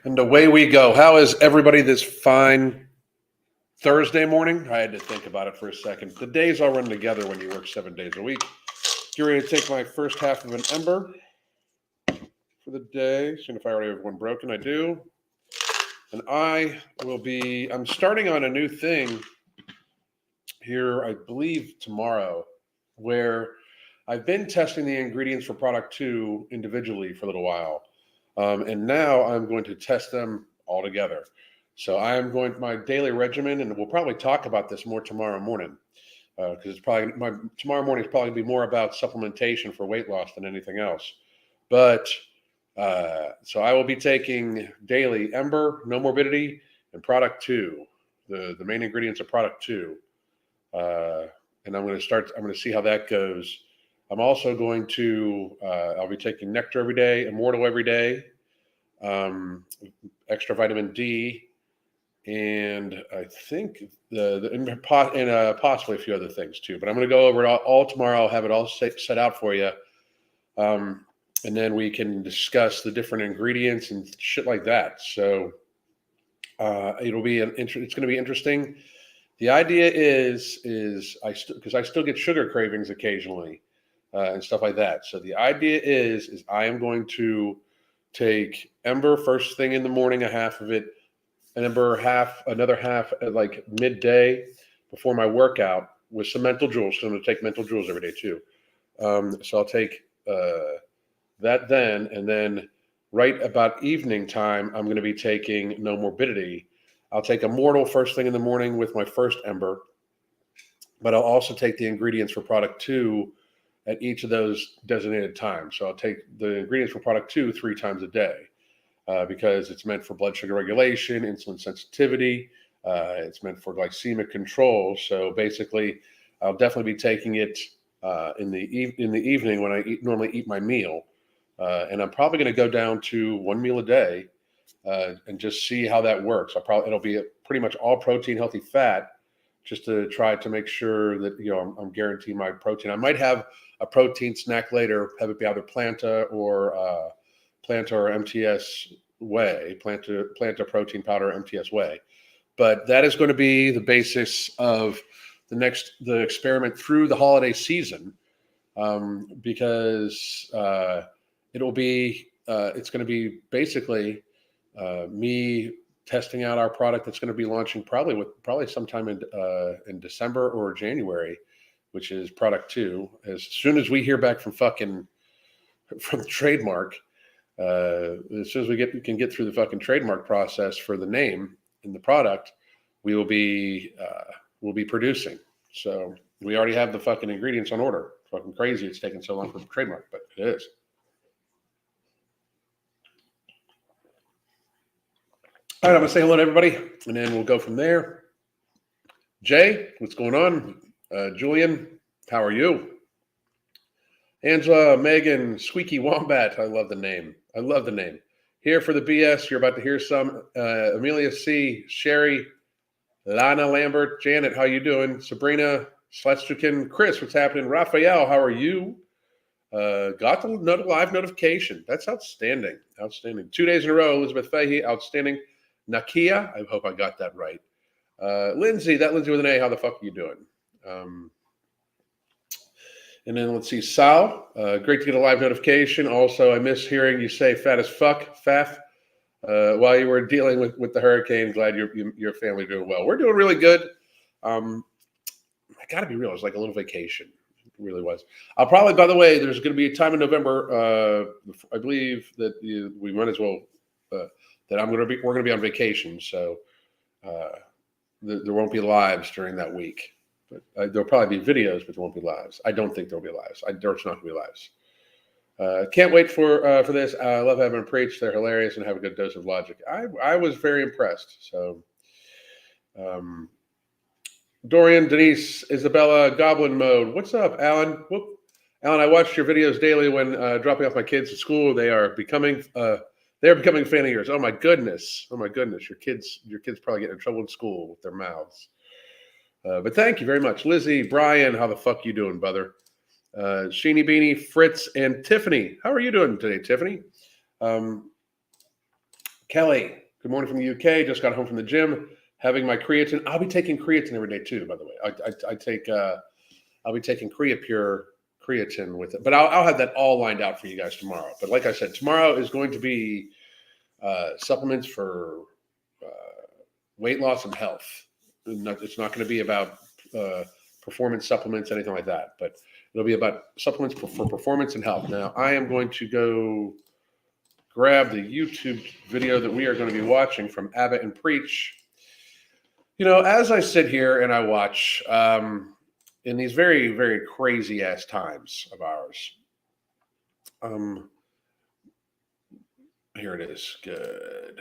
And away we go. How is everybody this fine Thursday morning? I had to think about it for a second. The days all run together when you work 7 days a week. Get ready to take my first half of an ember for the day. Seeing if I already have one broken. I do. And I'm starting on a new thing here, I believe tomorrow, where I've been testing the ingredients for product 2 individually for a little while. And now I'm going to test them all together. So I am going to my daily regimen, and we'll probably talk about this more tomorrow morning because it's probably tomorrow morning is probably going to be more about supplementation for weight loss than anything else. But so I will be taking daily Ember, No Morbidity, and Product 2, the main ingredients of Product 2. And I'm going to see how that goes. I'm also going to, I'll be taking Nectar every day, Immortal every day, extra vitamin D, and I think possibly a few other things too. But I'm going to go over it all tomorrow. I'll have it all set out for you. And then we can discuss the different ingredients and shit like that. So it's going to be interesting. The idea is because I still get sugar cravings occasionally. And stuff like that. So the idea is I am going to take Ember first thing in the morning, a half of it, and Ember another half at like midday before my workout with some mental jewels. So I'm going to take mental jewels every day too. So I'll take that then, and then right about evening time, I'm going to be taking No Morbidity. I'll take Immortal first thing in the morning with my first Ember, but I'll also take the ingredients for Product 2 at each of those designated times. So I'll take the ingredients for Product 2 3 times a day because it's meant for blood sugar regulation, insulin sensitivity. It's meant for glycemic control. So basically, I'll definitely be taking it in the evening when I normally eat my meal. And I'm probably going to go down to one meal a day and just see how that works. It'll be pretty much all protein, healthy fat, just to try to make sure that I'm guaranteeing my protein. I might have a protein snack later, have it be either Planta or MTS whey, Planta protein powder, MTS whey. But that is going to be the basis of the experiment through the holiday season, because it's going to be basically me testing out our product that's going to be launching probably sometime in December or January, which is Product 2. As soon as we hear back from the trademark, as soon as we can get through the fucking trademark process for the name and the product, we'll be producing. So we already have the fucking ingredients on order. It's fucking crazy it's taking so long for the trademark, but it is. All right, I'm going to say hello to everybody, and then we'll go from there. Jay, what's going on? Julian, how are you? Angela, Megan, Squeaky Wombat. I love the name. Here for the BS. You're about to hear some. Amelia C., Sherry, Lana Lambert, Janet, how you doing? Sabrina, Sletstrukin, Chris, what's happening? Raphael, how are you? Got the live notification. That's outstanding. 2 days in a row. Elizabeth Fahey, outstanding. Nakia, I hope I got that right. Lindsay with an A, how the fuck are you doing? And then let's see, Sal, great to get a live notification. Also, I miss hearing you say fat as fuck, Faf, while you were dealing with the hurricane. Glad your family doing well. We're doing really good. I got to be real, it was like a little vacation. It really was. I'll probably, by the way, there's going to be a time in November, I believe that we might as well, that we're going to be on vacation. So there won't be lives during that week. But there'll probably be videos, but there won't be lives. I don't think there'll be lives. There's not going to be lives. Can't wait for this. I love Abba and Preach. They're hilarious and have a good dose of logic. I was very impressed. So, Dorian, Denise, Isabella, Goblin Mode. What's up, Alan? Alan, I watched your videos daily when dropping off my kids at school. They are becoming a fan of yours. Oh my goodness. Your kids probably get in trouble in school with their mouths. But thank you very much. Lizzie, Brian, how the fuck you doing, brother? Sheeny Beanie, Fritz, and Tiffany. How are you doing today, Tiffany? Kelly, good morning from the UK. Just got home from the gym, having my creatine. I'll be taking creatine every day too. By the way, I take I'll be taking Pure creatine with it, but I'll have that all lined out for you guys tomorrow. But like I said, tomorrow is going to be supplements for weight loss and health. It's not going to be about performance supplements, anything like that, but it'll be about supplements for performance and health. Now, I am going to go grab the YouTube video that we are going to be watching from Abba and Preach. You know, as I sit here and I watch in these very, very crazy ass times of ours, here it is. Good.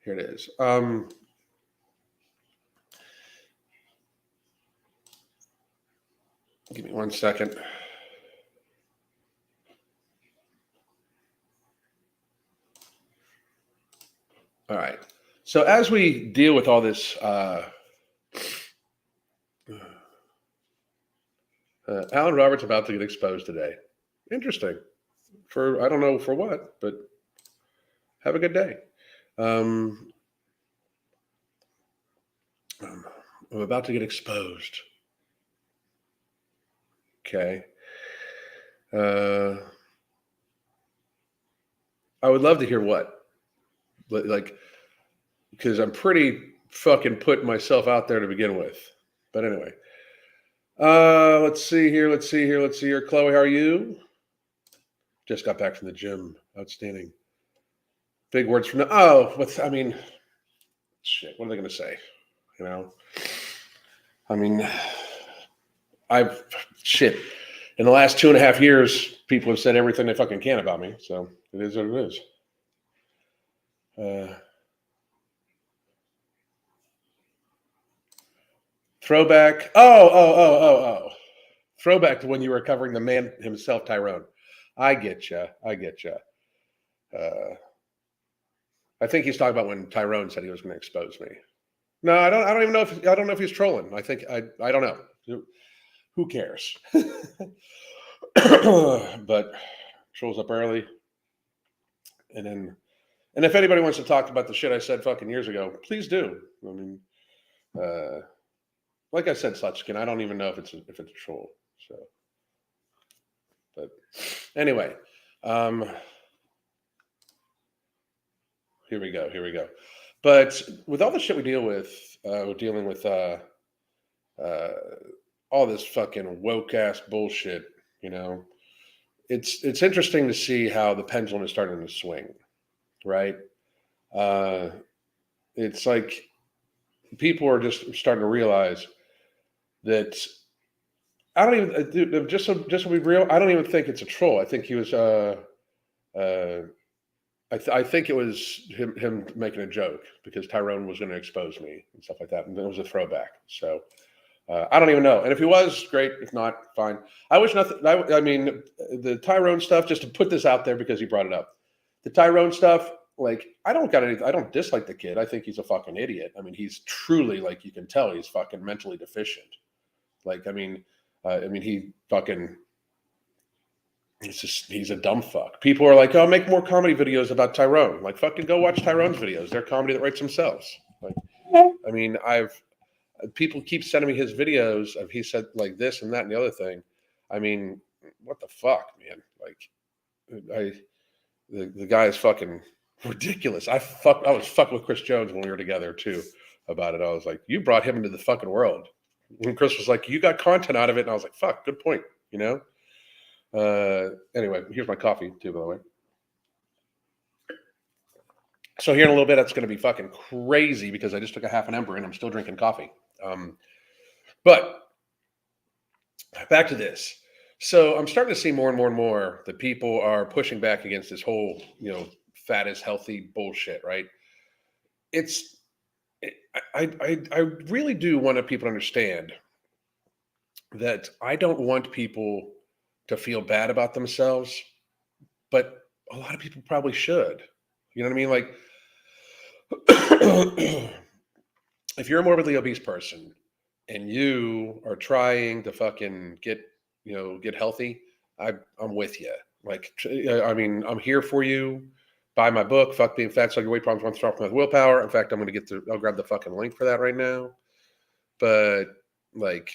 Here it is. Give me 1 second. All right. So as we deal with all this, Alan Roberts about to get exposed today. Interesting. I don't know for what, but have a good day. I'm about to get exposed. Okay. I would love to hear what. Like, because I'm pretty fucking putting myself out there to begin with. But anyway. Let's see here. Chloe, how are you? Just got back from the gym. Outstanding. Big words from shit. What are they going to say? You know, in the last 2.5 years, people have said everything they fucking can about me. So it is what it is. Throwback. Oh. Throwback to when you were covering the man himself, Tyrone. I get you. I think he's talking about when Tyrone said he was going to expose me. No, I don't even know if I don't know if he's trolling. I don't know. Who cares? But trolls up early, and if anybody wants to talk about the shit I said fucking years ago, please do. I mean, like I said, Slutskin, I don't even know if it's a troll. So, but anyway, here we go. But with all the shit we deal with, we're dealing with all this fucking woke ass bullshit. You know, it's interesting to see how the pendulum is starting to swing. Right? It's like people are just starting to realize that I don't even just to be real. I don't even think it's a troll. I think he was. I think it was him making a joke because Tyrone was going to expose me and stuff like that, and it was a throwback. So I don't even know. And if he was, great. If not, fine. I wish nothing. I mean, the Tyrone stuff. Just to put this out there because he brought it up. The Tyrone stuff. Like, I don't dislike the kid. I think he's a fucking idiot. I mean, he's truly, like, you can tell he's fucking mentally deficient. Like, he fucking, he's a dumb fuck. People are like, oh, make more comedy videos about Tyrone. Like, fucking go watch Tyrone's videos. They're comedy that writes themselves. Like, I mean, people keep sending me his videos of he said like this and that and the other thing. I mean, what the fuck, man? Like, the guy is fucking ridiculous. I was fucking with Chris Jones when we were together too about it. I was like, you brought him into the fucking world. When Chris was like, you got content out of it, and I was like, fuck, good point. You know. Anyway, here's my coffee too, by the way. So here in a little bit, that's going to be fucking crazy because I just took a half an ember and I'm still drinking coffee. But back to this. So I'm starting to see more and more that people are pushing back against this whole, fat is healthy bullshit, right? I really do want people to understand that I don't want people to feel bad about themselves, but a lot of people probably should. You know what I mean? Like, if you're a morbidly obese person and you are trying to fucking get healthy, I'm with you. Like, I mean, I'm here for you. Buy my book, Fuck Being Fat, Solve Your Weight Problems, One Strong with Willpower. In fact, I'm going to I'll grab the fucking link for that right now. But like,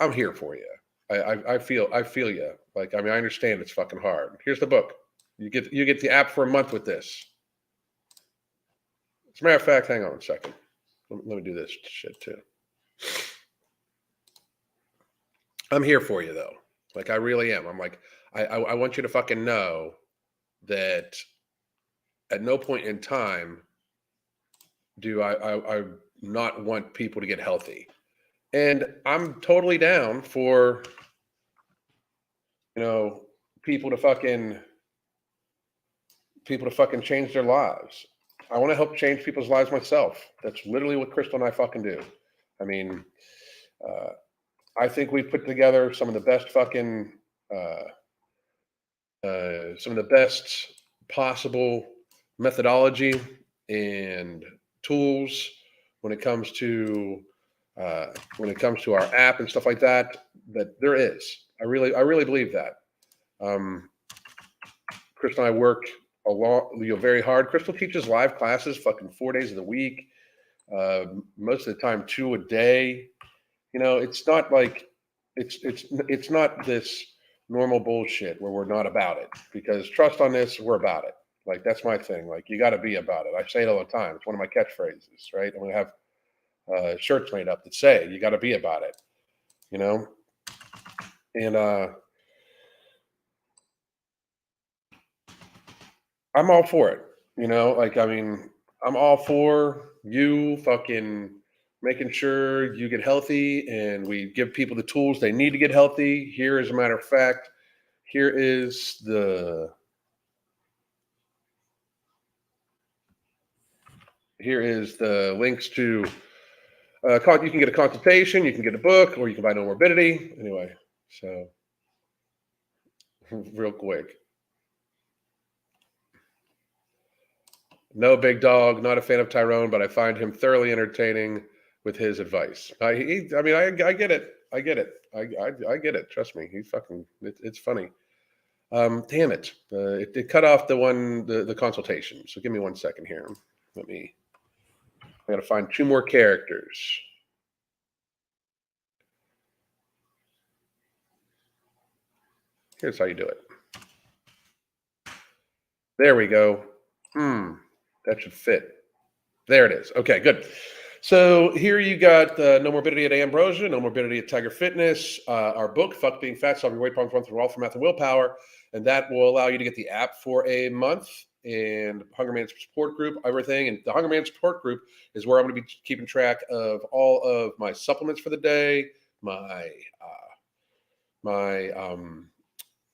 I'm here for you. I feel you. Like, I mean, I understand it's fucking hard. Here's the book. You get the app for a month with this. As a matter of fact, hang on a second. Let me do this shit too. I'm here for you though. Like, I really am. I'm like, I want you to fucking know that at no point in time do I not want people to get healthy. And I'm totally down for, you know, people to fucking change their lives. I want to help change people's lives myself. That's literally what Crystal and I fucking do. I mean, I think we've put together some of the best fucking, some of the best possible methodology and tools when it comes to our app and stuff like that. That there is. I really believe that. Crystal and I work a lot, very hard. Crystal teaches live classes, fucking 4 days of the week. Most of the time, 2 a day. It's not like it's not this normal bullshit where we're not about it. Because trust on this, we're about it. Like, that's my thing. Like, you got to be about it. I say it all the time. It's one of my catchphrases, right? I'm gonna have shirts made up that say you got to be about it. And I'm all for it. Like, I mean, I'm all for you fucking making sure you get healthy and we give people the tools they need to get healthy. Here, as a matter of fact, here is the links to you can get a consultation, you can get a book, or you can buy No Morbidity. Anyway, so real quick. No, big dog, not a fan of Tyrone, but I find him thoroughly entertaining with his advice. I get it. I get it. I get it. Trust me. It's funny. Damn it. It cut off the consultation. So give me 1 second here. I got to find 2 more characters. Here's how you do it. There we go. That should fit. There it is. Okay, good. So here you got No Morbidity at Ambrosia, No Morbidity at Tiger Fitness, our book, Fuck Being Fat, Solve Your Weight Problems, Run Through All for Math and Willpower. And that will allow you to get the app for a month, and Hunger Man support group, everything. And the Hunger Man support group is where I'm going to be keeping track of all of my supplements for the day, my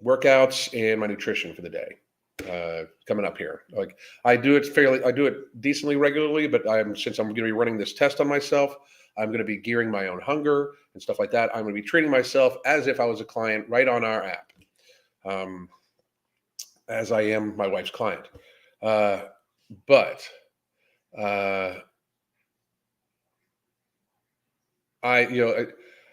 workouts, and my nutrition for the day. Coming up here. Like, I do it decently regularly, but since I'm going to be running this test on myself, I'm going to be gearing my own hunger and stuff like that. I'm going to be treating myself as if I was a client right on our app, as I am my wife's client. But I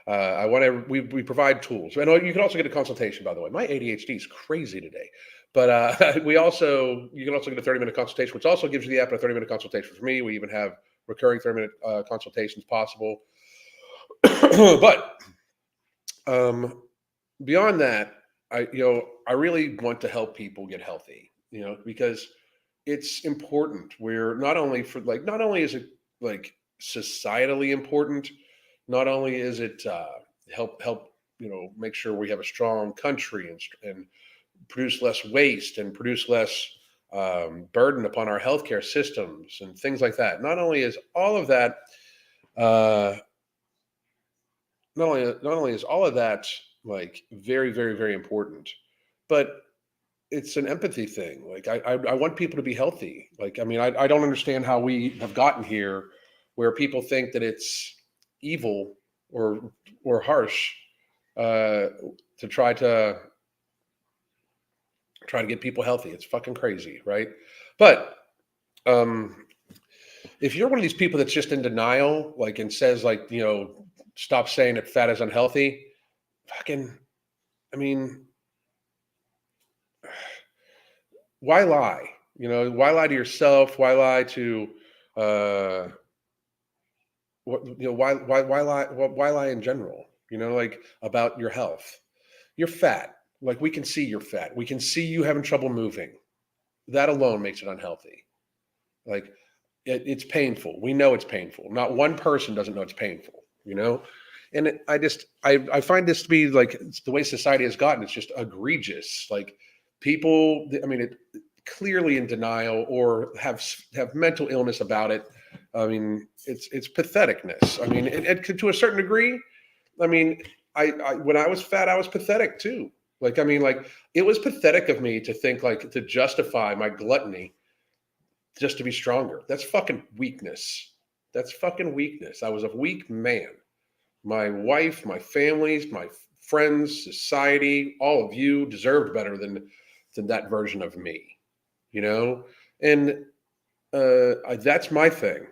want to. We provide tools, and you can also get a consultation. By the way, my ADHD is crazy today. But you can also get a 30-minute consultation, which also gives you the app and a 30-minute consultation for me. We even have recurring 30-minute consultations possible. But beyond that, I really want to help people get healthy. Because it's important. We're not only is it like societally important, not only is it help make sure we have a strong country and produce less waste and produce less burden upon our healthcare systems and things like that. Not only is all of that, not only is all of that like very, very, very important, but it's an empathy thing. Like, I want people to be healthy. Like, I mean, I don't understand how we have gotten here where people think that it's evil or harsh to try to get people healthy. It's fucking crazy, right? But if you're one of these people that's just in denial, like, and says, like, stop saying that fat is unhealthy, fucking, I mean, why lie? You know, why lie to yourself? Why lie to, uh, why lie? Why lie in general? You know, like about your health. You're fat. Like we can see you're fat. We can see you having trouble moving. That alone makes it unhealthy. Like it's painful. We know it's painful. Not one person doesn't know it's painful. You know, and I find this to be like the way society has gotten. It's just egregious. Like people. I mean, clearly in denial or have mental illness about it. I mean, it's patheticness. I mean, to a certain degree. I mean, I when I was fat, I was pathetic too. Like, I mean, like it was pathetic of me to think like to justify my gluttony just to be stronger. That's fucking weakness. That's fucking weakness. I was a weak man. My wife, my families, my friends, society, all of you deserved better than that version of me. You know, and that's my thing.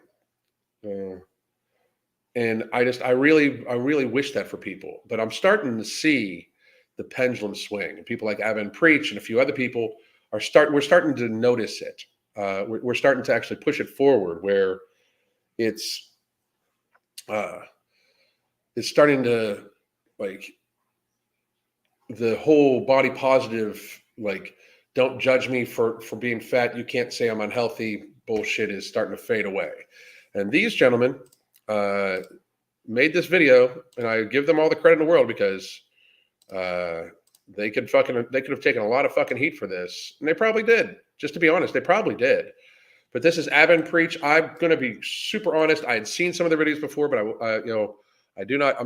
And I really wish that for people. But I'm starting to see the pendulum swing, and people like Abba and Preach and a few other people we're starting to notice it. We're starting to actually push it forward, where it's uh, it's starting to, like, the whole body positive, like, don't judge me for being fat. You can't say I'm unhealthy. Bullshit is starting to fade away. And these gentlemen made this video, and I give them all the credit in the world, because they could have taken a lot of fucking heat for this, and they probably did. Just to be honest, they probably did. But this is Abba and Preach. I'm going to be super honest. I had seen some of their videos before, but I'm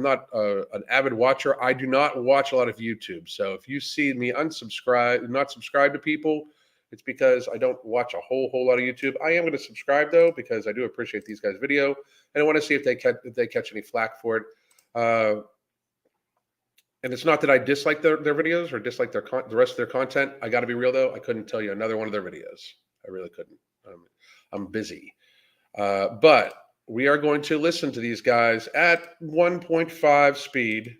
not an avid watcher. I do not watch a lot of YouTube. So if you see me not subscribe to people, it's because I don't watch a whole lot of YouTube. I am going to subscribe though, because I do appreciate these guys' video, and I want to see if they catch any flack for it. And it's not that I dislike their videos or dislike the rest of their content. I got to be real though. I couldn't tell you another one of their videos. I really couldn't. I'm busy. But we are going to listen to these guys at 1.5 speed.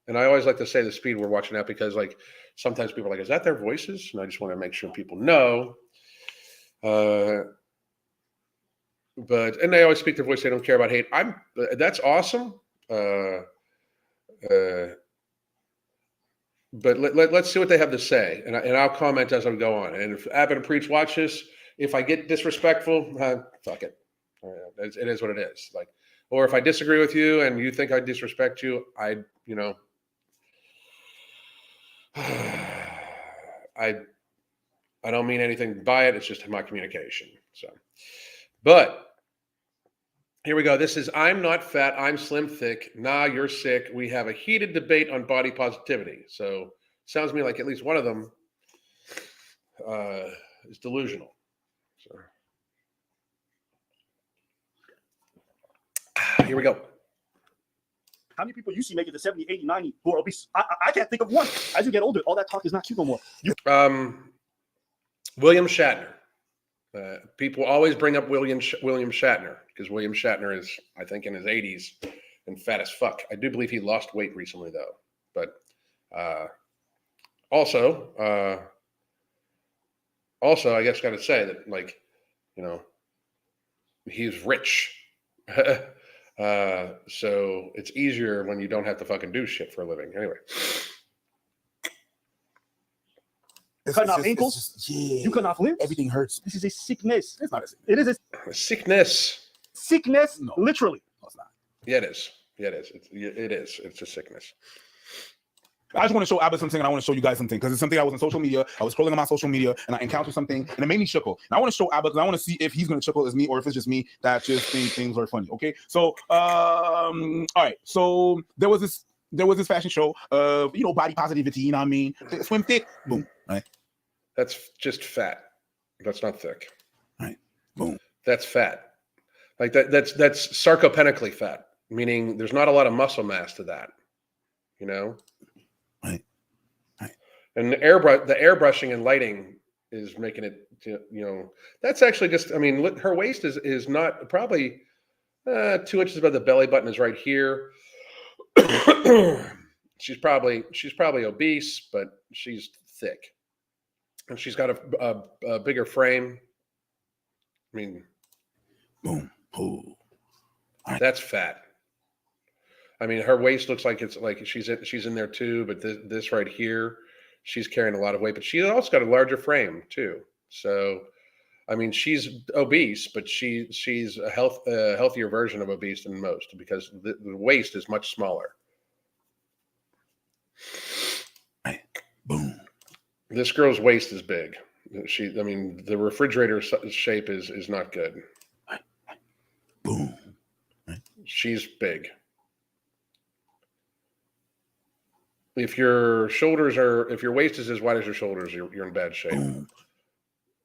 And I always like to say the speed we're watching at, because like sometimes people are like, is that their voices? And I just want to make sure people know. And they always speak their voice. They don't care about hate. That's awesome. But let's see what they have to say, and I'll comment as I go on. And if Abba and Preach watch this, if I get disrespectful, fuck it. It is what it is. Like, or if I disagree with you and you think I disrespect you, I don't mean anything by it. It's just my communication. So, but here we go. This is I'm not fat. I'm slim thick. Nah, you're sick. We have a heated debate on body positivity. So sounds to me like at least one of them is delusional. So here we go. How many people you see make it to 70, 80, 90 who are obese? I can't think of one. As you get older, all that talk is not cute no more. William Shatner. People always bring up William Shatner, because William Shatner is, I think, in his 80s and fat as fuck. I do believe he lost weight recently, though. But also, I guess got to say that, like, he's rich. So it's easier when you don't have to fucking do shit for a living. Anyway. Cutting off ankles. You cutting off limbs. Everything hurts. This is a sickness. It's not a sickness. It is a sickness. Sickness, no. Literally. No, it's not. Yeah, it is. Yeah, it is. It is. It's a sickness. I just want to show Abba something, and I want to show you guys something, because it's something I was on social media. I was scrolling on my social media, and I encountered something, and it made me chuckle. And I want to show Abba, because I want to see if he's going to chuckle as me, or if it's just me that just think things are funny. Okay, so all right. So there was this fashion show of body positivity. You know what I mean? Swim thick, boom, right? That's just fat. That's not thick. Right. Boom. That's fat. Like that's sarcopenically fat, meaning there's not a lot of muscle mass to that. Right. Right. And the airbrushing and lighting is making it, that's actually just, I mean, her waist is not probably 2 inches above the belly button is right here. She's probably obese, but she's thick. and she's got a bigger frame. I mean, Boom. Oh. that's fat. I mean, her waist looks like it's like she's in there too, but this right here, she's carrying a lot of weight, but she's also got a larger frame too. So, I mean, she's obese, but she's a healthier version of obese than most because the waist is much smaller. Boom. This girl's waist is big. I mean, the refrigerator shape is not good. Boom. She's big. If your waist is as wide as your shoulders, you're in bad shape. Boom.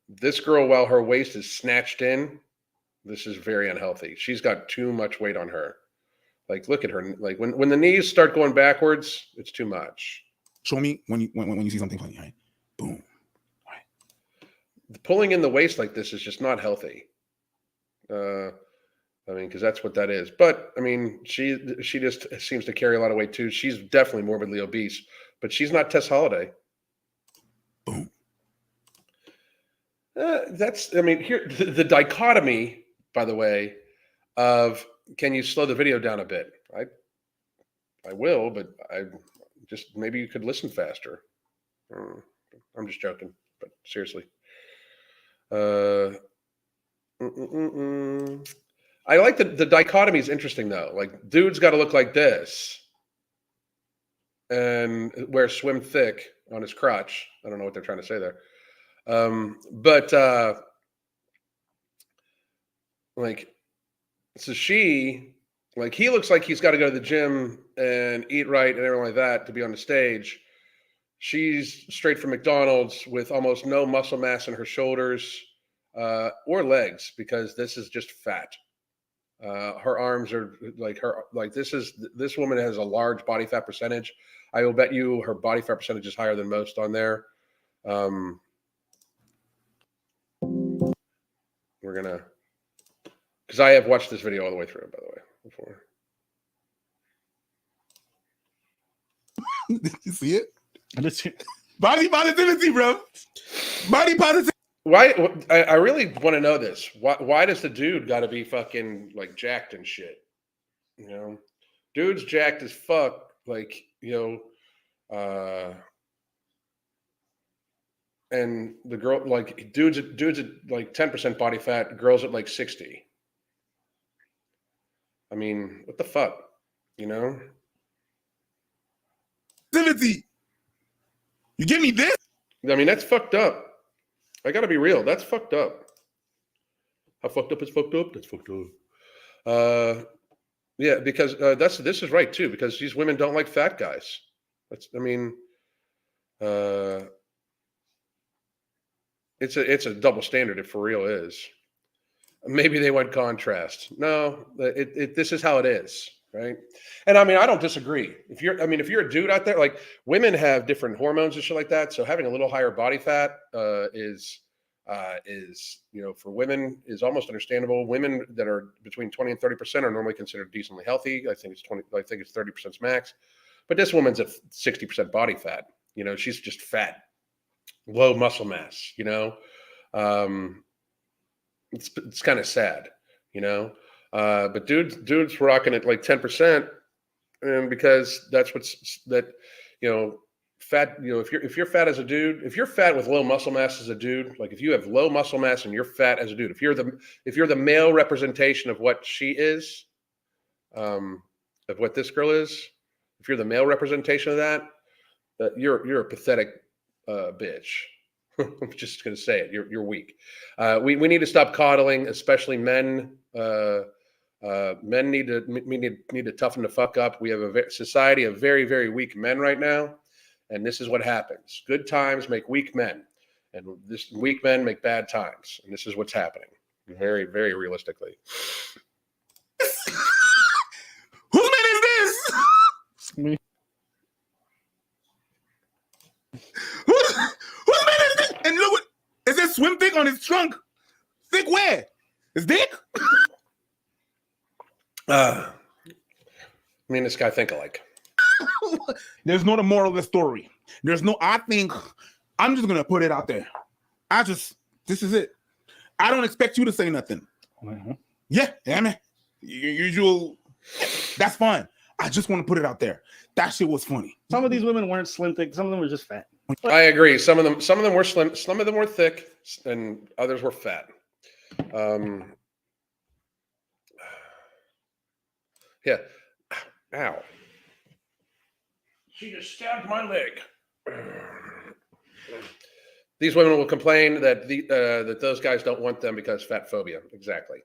This girl, while her waist is snatched in, this is very unhealthy. She's got too much weight on her. Like, look at her. Like when the knees start going backwards, it's too much. Show me when you see something funny. Right? Boom. Pulling in the waist like this is just not healthy. I mean, because that's what that is. But I mean, she just seems to carry a lot of weight too. She's definitely morbidly obese, but she's not Tess Holliday. Boom. I mean, here the dichotomy, by the way, of can you slow the video down a bit? I will, but I just maybe you could listen faster. I'm just joking, but seriously. I like the dichotomy is interesting though. Like, dude's got to look like this and wear swim thick on his crotch. I don't know what they're trying to say there. But like, so he looks like he's got to go to the gym and eat right and everything like that to be on the stage. She's straight from McDonald's with almost no muscle mass in her shoulders or legs because this is just fat. Her arms are this woman has a large body fat percentage. I will bet you her body fat percentage is higher than most on there. We're gonna, because I have watched this video all the way through, by the way, before. Did you see it? Body positivity, bro. Body positivity. Why? I really want to know this. Why does the dude got to be fucking like jacked and shit? You know, dude's jacked as fuck. Like, you know, and the girl, like, dudes at like 10% body fat, girls at like 60. I mean, what the fuck? You know? Positivity. You give me this? I mean, that's fucked up. I gotta be real. That's fucked up. How fucked up is fucked up? That's fucked up. Yeah, because this is right too. Because these women don't like fat guys. It's a double standard. It for real is. Maybe they want contrast. No, this is how it is, right? And I mean, I don't disagree. If you're a dude out there, like, women have different hormones and shit like that. So having a little higher body fat is you know, for women is almost understandable. Women that are between 20 and 30% are normally considered decently healthy. I think it's 30% max. But this woman's at 60% body fat. You know, she's just fat, low muscle mass. You know, it's kind of sad. You know, but dudes rocking at like 10%, and because that's you know. Fat, you know, if you're fat as a dude, if you're fat with low muscle mass as a dude, like if you have low muscle mass and you're fat as a dude, if you're the male representation of what she is, of what this girl is, if you're the male representation of that, you're a pathetic bitch. I'm just gonna say it. You're weak. We need to stop coddling, especially men. Men need to toughen the fuck up. We have a society of very, very weak men right now. And this is what happens. Good times make weak men. And weak men make bad times. And this is what's happening. Very, very realistically. Whose man is this? Me. Whose man is this? And look what is this swim thick on his trunk? Thick where? His dick? Me and this guy think alike. There's no moral of the story. There's no, I think I'm just gonna put it out there. This is it. I don't expect you to say nothing. Yeah, man. Your usual. That's fine. I just want to put it out there. That shit was funny. Some of these women weren't slim thick. Some of them were just fat. I agree. Some of them were slim. Some of them were thick, and others were fat. Yeah. Ow. She just stabbed my leg. These women will complain that that those guys don't want them because fat phobia. Exactly.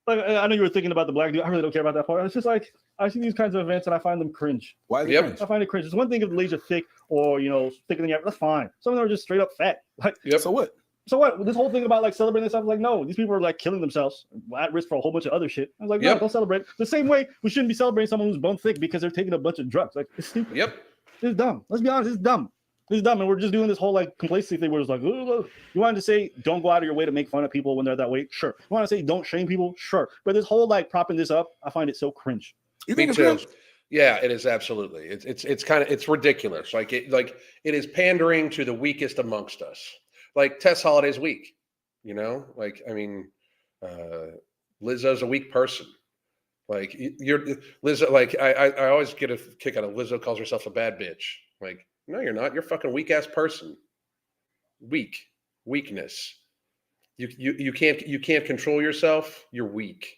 Like, I know you were thinking about the black dude. I really don't care about that part. It's just like I see these kinds of events and I find them cringe. Why is it cringe? I find it cringe. It's one thing if the ladies are thick or thicker than you. That's fine. Some of them are just straight up fat. Like, So what? So what? This whole thing about like celebrating this stuff, like, no, these people are like killing themselves at risk for a whole bunch of other shit. I was like, no, don't celebrate. The same way we shouldn't be celebrating someone who's bone thick because they're taking a bunch of drugs. Like, it's stupid. Yep. It's dumb. Let's be honest. It's dumb. It's dumb. And we're just doing this whole like complacency thing where it's like, you wanted to say don't go out of your way to make fun of people when they're that way. Sure. You want to say don't shame people. Sure. But this whole like propping this up, I find it so cringe. You think Me it's too. cringe? Yeah, it is absolutely. It's ridiculous. Like it is pandering to the weakest amongst us. Like Tess Holliday's weak. Like, I mean, Lizzo's a weak person. Like you're Lizzo. Like I always get a kick out of Lizzo calls herself a bad bitch. Like, no, you're not. You're a fucking weak ass person. Weakness. You can't control yourself. You're weak.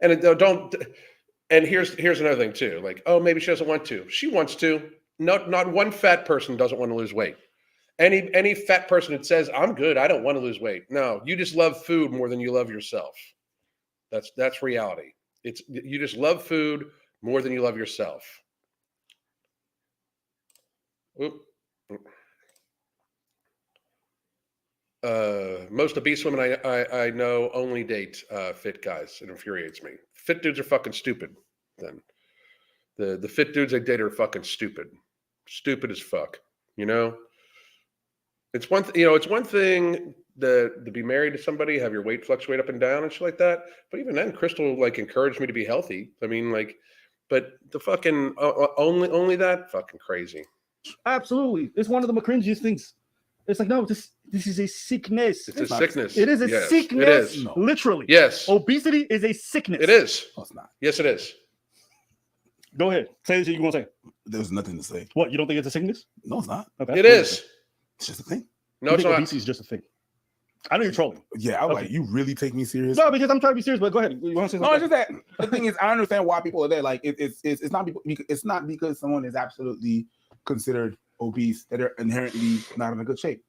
And don't. And here's another thing too. Like, oh, maybe she doesn't want to. She wants to. Not one fat person doesn't want to lose weight. Any fat person that says I'm good, I don't want to lose weight. No, you just love food more than you love yourself. That's reality. You just love food more than you love yourself. Oop. Most obese women I know only date fit guys. It infuriates me. Fit dudes are fucking stupid. Then the fit dudes I date are fucking stupid as fuck. It's one thing to be married to somebody, have your weight fluctuate up and down and shit like that. But even then, Crystal like encouraged me to be healthy. I mean, like, but the fucking only that fucking crazy. Absolutely. It's one of the cringiest things. It's like, no, this is a sickness. It's a sickness. It is a sickness. It is. No. Literally. Yes. Obesity is a sickness. It is. No, it's not. Yes, it is. Go ahead. Say what you want to say. There's nothing to say. What? You don't think it's a sickness? No, it's not. Okay. It is. It's just a thing. No, it's not. Obesity is just a thing. I know you're trolling. Yeah, I was like, you really take me serious? No, because I'm trying to be serious. But go ahead. You want to say something? No, it's just that the thing is, I understand why people are there. Like, it's not because someone is absolutely considered obese that they're inherently not in a good shape.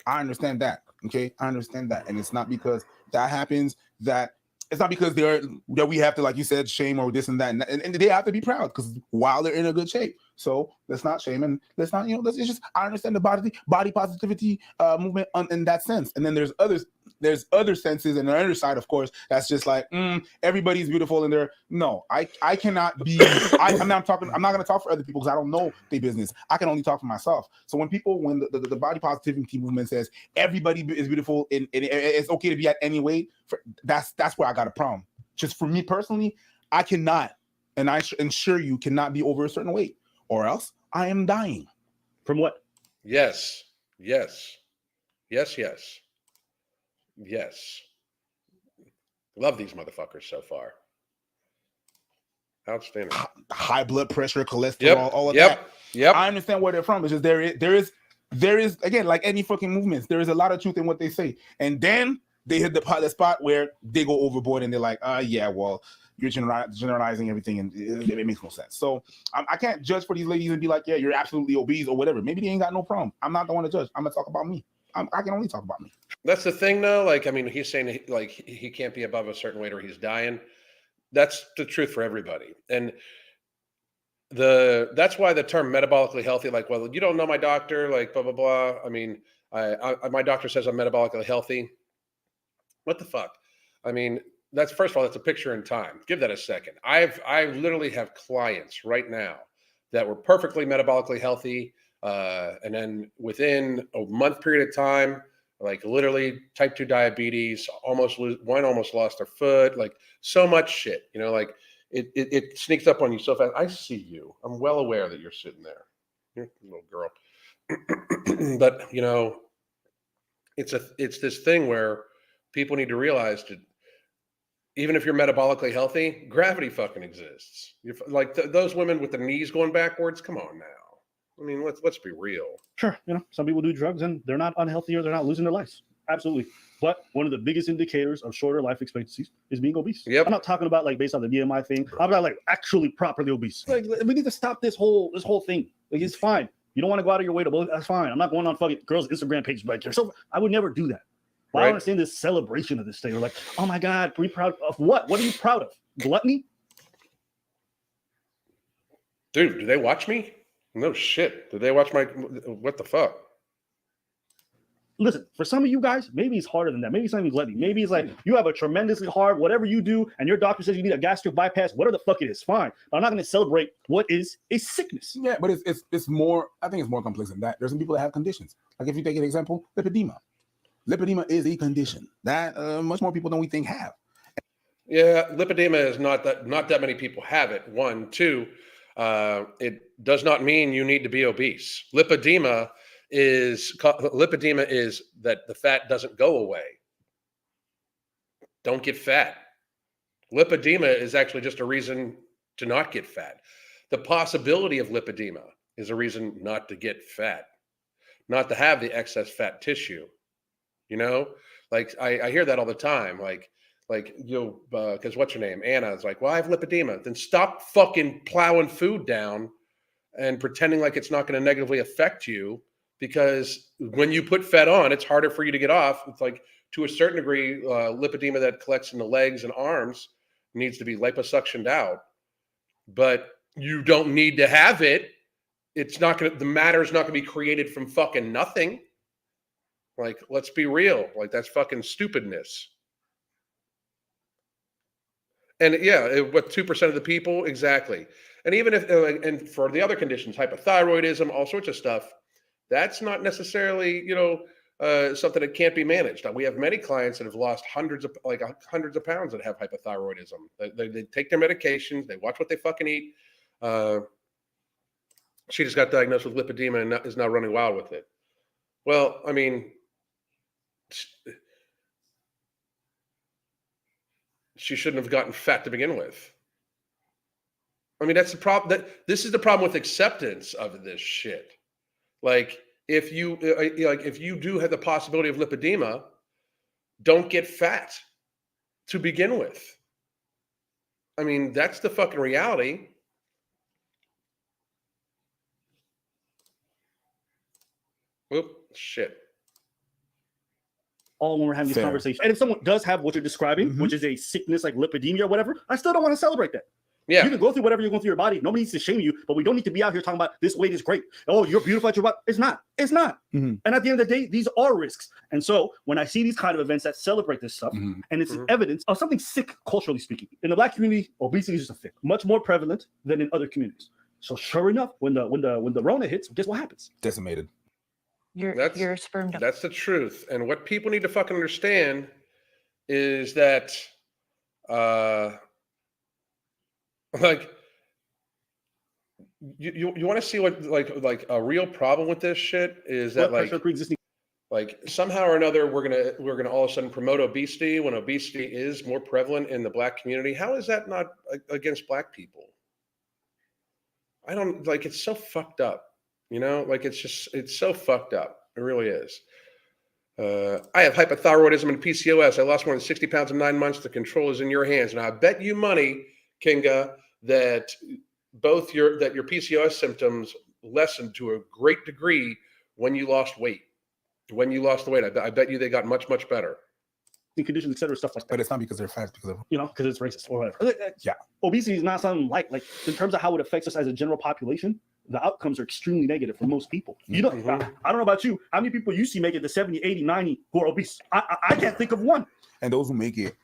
I understand that. Okay, I understand that, and it's not because that happens that it's not because that we have to, like you said, shame or this and that, and they have to be proud because while they're in a good shape. So let's not shame and let's not, it's just, I understand the body positivity movement in that sense. And then there's other senses and the other side, of course, that's just like, everybody's beautiful in there. No, I cannot be, I'm not going to talk for other people because I don't know their business. I can only talk for myself. So when the body positivity movement says everybody is beautiful and it's okay to be at any weight, that's where I got a problem. Just for me personally, I cannot, and I ensure you cannot be over a certain weight. Or else I am dying. From what? Yes. Love these motherfuckers so far. Outstanding. High blood pressure, cholesterol, all of that. Yep. I understand where they're from. It's just there is again, like any fucking movements, there is a lot of truth in what they say. And then they hit the spot where they go overboard and they're like, yeah, well, you're generalizing everything and it makes no sense. So I can't judge for these ladies and be like, yeah, you're absolutely obese or whatever. Maybe they ain't got no problem. I'm not the one to judge. I'm gonna talk about me. I can only talk about me. That's the thing, though. Like, I mean, he's saying like he can't be above a certain weight or he's dying. That's the truth for everybody. And that's why the term metabolically healthy, like, well, you don't know my doctor, like blah blah blah. I mean, my doctor says I'm metabolically healthy. What the fuck? I mean, that's, first of all, that's a picture in time. Give that a second. I literally have clients right now that were perfectly metabolically healthy, and then within a month period of time, like literally type 2 diabetes, one almost lost their foot, like so much shit, like it sneaks up on you so fast. I see you. I'm well aware that you're sitting there. You're a little girl. But it's this thing where people need to realize that even if you're metabolically healthy, gravity fucking exists. Like those women with their knees going backwards. Come on now. I mean, let's be real. Sure, some people do drugs and they're not unhealthy or they're not losing their lives. Absolutely. But one of the biggest indicators of shorter life expectancies is being obese. Yep. I'm not talking about like based on the BMI thing. I'm about like actually properly obese. Like we need to stop this whole thing. Like it's fine. You don't want to go out of your way to bulk. That's fine. I'm not going on fucking girls' Instagram pages like you're so. I would never do that. But I don't understand this celebration of this thing. We're like, oh my God, are you proud of what? What are you proud of? Gluttony? Dude, do they watch me? No shit. Do they watch my? What the fuck? Listen, for some of you guys, maybe it's harder than that. Maybe it's not even gluttony. Maybe it's like you have a tremendously hard, whatever you do, and your doctor says you need a gastric bypass, whatever the fuck it is, fine. But I'm not going to celebrate what is a sickness. Yeah, but it's more, I think it's more complex than that. There's some people that have conditions. Like if you take an example, lipedema. Lipedema is a condition that much more people than we think have. Yeah, lipedema is not that many people have it. 1, 2, it does not mean you need to be obese. Lipedema is that the fat doesn't go away. Don't get fat. Lipedema is actually just a reason to not get fat. The possibility of lipedema is a reason not to get fat, not to have the excess fat tissue. Like I hear that all the time. Like because what's your name? Anna is like, well, I have lipedema. Then stop fucking plowing food down and pretending like it's not going to negatively affect you. Because when you put fat on, it's harder for you to get off. It's like to a certain degree, lipedema that collects in the legs and arms needs to be liposuctioned out. But you don't need to have it. The matter is not going to be created from fucking nothing. Like, let's be real. Like, that's fucking stupidness. And yeah, what 2% of the people? Exactly. And even if, and for the other conditions, hypothyroidism, all sorts of stuff, that's not necessarily, something that can't be managed. We have many clients that have lost hundreds of pounds that have hypothyroidism. They take their medications. They watch what they fucking eat. She just got diagnosed with lipedema and is now running wild with it. Well, I mean, she shouldn't have gotten fat to begin with. I mean, that's the problem. This is the problem with acceptance of this shit. Like if you do have the possibility of lipedema, don't get fat to begin with. I mean, that's the fucking reality. Whoop, shit. All when we're having these conversations. And if someone does have what you're describing, which is a sickness like lipedema or whatever, I still don't want to celebrate that. Yeah. You can go through whatever you're going through your body. Nobody needs to shame you, but we don't need to be out here talking about this weight is great. Oh, you're beautiful at your body. It's not. It's not. And at the end of the day, these are risks. And so when I see these kind of events that celebrate this stuff, and it's evidence of something sick, culturally speaking, in the Black community, obesity is just a thing, much more prevalent than in other communities. So sure enough, when the Rona hits, guess what happens? Decimated. Your sperm. That's the truth. And what people need to fucking understand is that, like you want to see what like a real problem with this shit is that like somehow or another we're gonna all of a sudden promote obesity when obesity is more prevalent in the Black community. How is that not against Black people? I don't like. It's so fucked up. Like it's so fucked up. It really is. I have hypothyroidism and PCOS. I lost more than 60 pounds in 9 months. The control is in your hands. And I bet you money, Kinga, that your PCOS symptoms lessened to a great degree when you lost weight. When you lost the weight, I bet you they got much, much better. Conditions, etc., stuff like that. But it's not because they're fat, because because it's racist or whatever. Yeah, obesity is not something like in terms of how it affects us as a general population. The outcomes are extremely negative for most people. I don't know about you. How many people you see make it to 70, 80, 90 who are obese? I can't think of one. And those who make it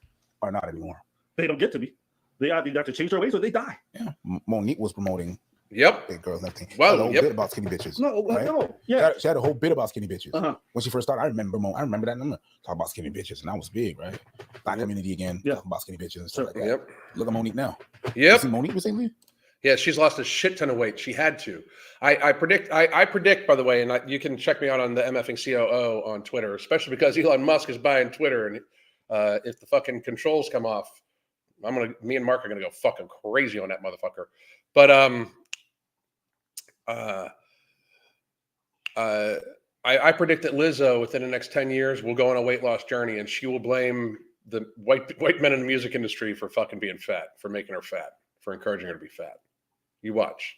are not anymore. They don't get to be. They either have to change their ways or they die. Yeah, Monique was promoting. Yep. Big girls and everything. Well, a whole bit about skinny bitches. No. Yeah. She had a whole bit about skinny bitches. When she first started, I remember that number. Talk about skinny bitches, and I was big, right? Black community again. Yeah. Talking about skinny bitches and stuff like that. Yep. Look at Monique now. Yep. You see Monique recently? Yeah, she's lost a shit ton of weight. She had to. I predict, by the way, and you can check me out on the MFing COO on Twitter, especially because Elon Musk is buying Twitter. And if the fucking controls come off, me and Mark are going to go fucking crazy on that motherfucker. But I predict that Lizzo within the next 10 years will go on a weight loss journey, and she will blame the white men in the music industry for fucking being fat, for making her fat, for encouraging her to be fat. You watch.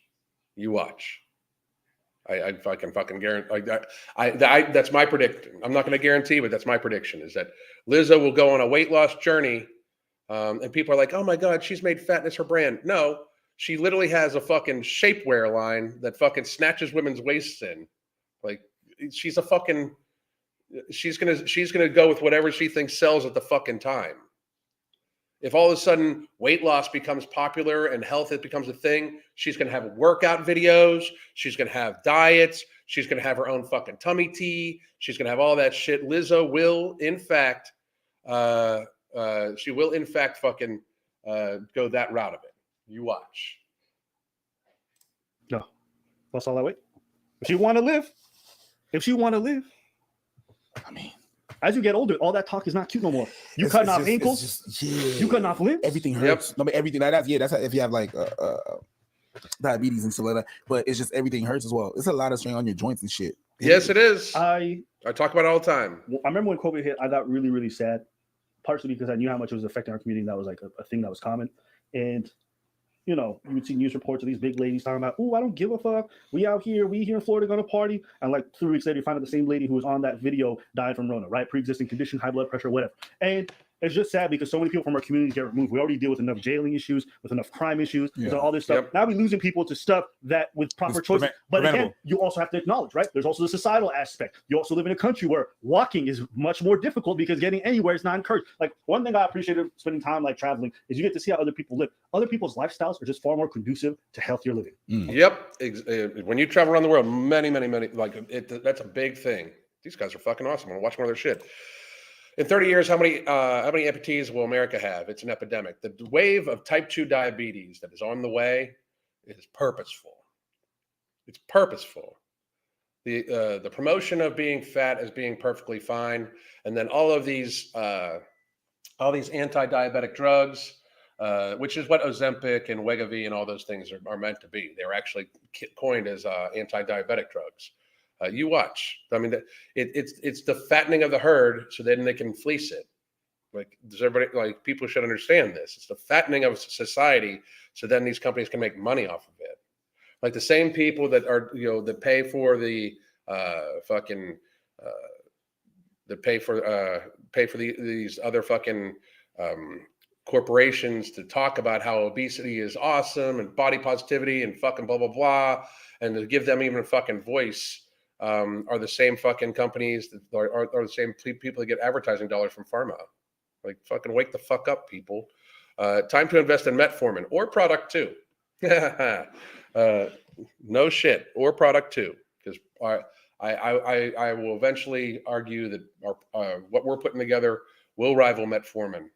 I fucking guarantee. That's my prediction. I'm not going to guarantee, but that's my prediction: is that Lizzo will go on a weight loss journey, and people are like, "Oh my god, she's made fatness her brand." No, she literally has a fucking shapewear line that fucking snatches women's waists in. Like, she's gonna go with whatever she thinks sells at the fucking time. If all of a sudden weight loss becomes popular and health becomes a thing, she's going to have workout videos. She's going to have diets. She's going to have her own fucking tummy tea. She's going to have all that shit. Lizzo will, in fact, fucking go that route of it. You watch. No, that's all that way. If she want to live, I mean, as you get older, all that talk is not cute no more. You cutting off ankles, you cutting off limbs. Everything hurts. No, but everything that's if you have like diabetes and stuff like that. But it's just everything hurts as well. It's a lot of strain on your joints and shit. Yes, it is. I talk about it all the time. I remember when COVID hit, I got really, really sad, partially because I knew how much it was affecting our community. That was like a thing that was common. And you know, you would see news reports of these big ladies talking about, "Oh, I don't give a fuck. We here in Florida gonna party." And like 3 weeks later, you find out the same lady who was on that video died from Rona, right? Pre-existing condition, high blood pressure, whatever. And it's just sad because so many people from our community get removed. We already deal with enough jailing issues, with enough crime issues, with all this stuff. Yep. Now we're losing people to stuff that with proper choices. But again, you also have to acknowledge, right? There's also the societal aspect. You also live in a country where walking is much more difficult because getting anywhere is not encouraged. Like one thing I appreciated spending time like traveling is you get to see how other people live. Other people's lifestyles are just far more conducive to healthier living. Yep. When you travel around the world, many, that's a big thing. These guys are fucking awesome. I'm watching more of their shit. In 30 years, how many amputees will America have? It's an epidemic. The wave of type 2 diabetes that is on the way is purposeful. It's purposeful. The promotion of being fat as being perfectly fine, and then all these anti-diabetic drugs, which is what Ozempic and Wegovy and all those things are meant to be. They're actually coined as anti-diabetic drugs. You watch. I mean, it's the fattening of the herd, so then they can fleece it. Like, does everybody, like, people should understand this? It's the fattening of society, so then these companies can make money off of it. Like the same people that are, that pay for the these other fucking corporations to talk about how obesity is awesome and body positivity and fucking blah blah blah, and to give them even a fucking voice. Are the same fucking companies that are the same people that get advertising dollars from pharma. Like, fucking wake the fuck up, people. Time to invest in metformin or product 2. No shit, or product 2, because I will eventually argue that what we're putting together will rival metformin.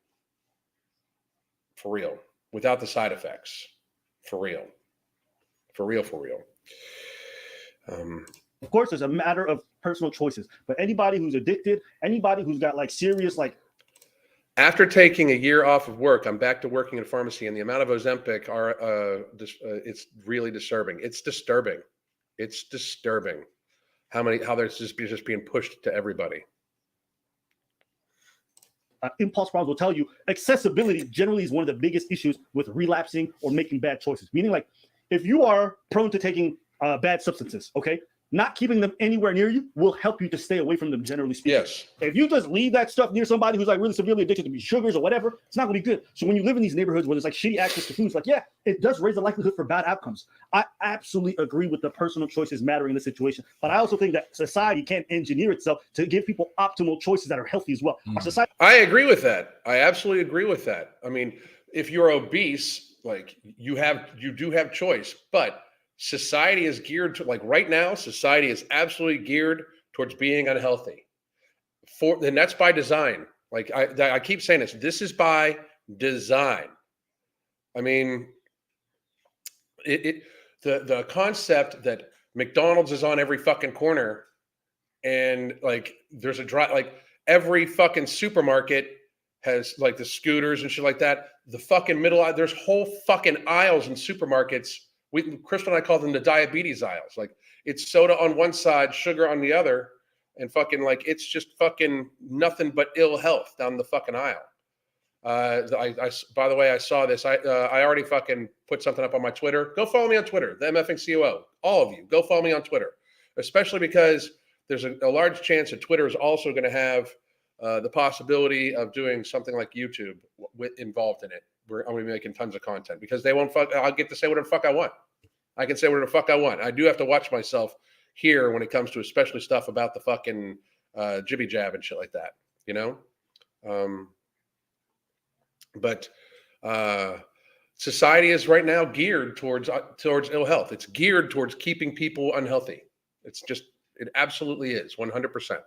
For real, without the side effects. For real. Of course, it's a matter of personal choices. But anybody who's addicted, anybody who's got like serious like. After taking a year off of work, I'm back to working in a pharmacy, and the amount of Ozempic it's really disturbing. It's disturbing how there's just being pushed to everybody. Impulse problems will tell you accessibility generally is one of the biggest issues with relapsing or making bad choices. Meaning, like, if you are prone to taking bad substances, okay, not keeping them anywhere near you will help you to stay away from them, generally speaking. Yes. If you just leave that stuff near somebody who's like really severely addicted to sugars or whatever, it's not going to be good. So when you live in these neighborhoods where there's like shitty access to food, it's like, yeah, it does raise the likelihood for bad outcomes. I absolutely agree with the personal choices mattering in the situation, but I also think that society can't engineer itself to give people optimal choices that are healthy as well. Our society. I agree with that. I absolutely agree with that. I mean, if you're obese, like, you do have choice, but society is geared to, like, right now, society is absolutely geared towards being unhealthy. And that's by design. Like, I keep saying this is by design. I mean, The concept that McDonald's is on every fucking corner, and like there's a like every fucking supermarket has like the scooters and shit like that. The fucking middle aisle, there's whole fucking aisles in supermarkets. Crystal and I call them the diabetes aisles. Like it's soda on one side, sugar on the other, and fucking like it's just fucking nothing but ill health down the fucking aisle. By the way, I saw this. I already fucking put something up on my Twitter. Go follow me on Twitter, the MFing COO. All of you, go follow me on Twitter, especially because there's a large chance that Twitter is also going to have the possibility of doing something like YouTube involved in it. I'm going to be making tons of content because they won't fuck. I'll get to say whatever the fuck I want. I can say whatever the fuck I want. I do have to watch myself here when it comes to especially stuff about the fucking jibby jab and shit like that, you know? But society is right now geared towards ill health. It's geared towards keeping people unhealthy. It absolutely is 100%.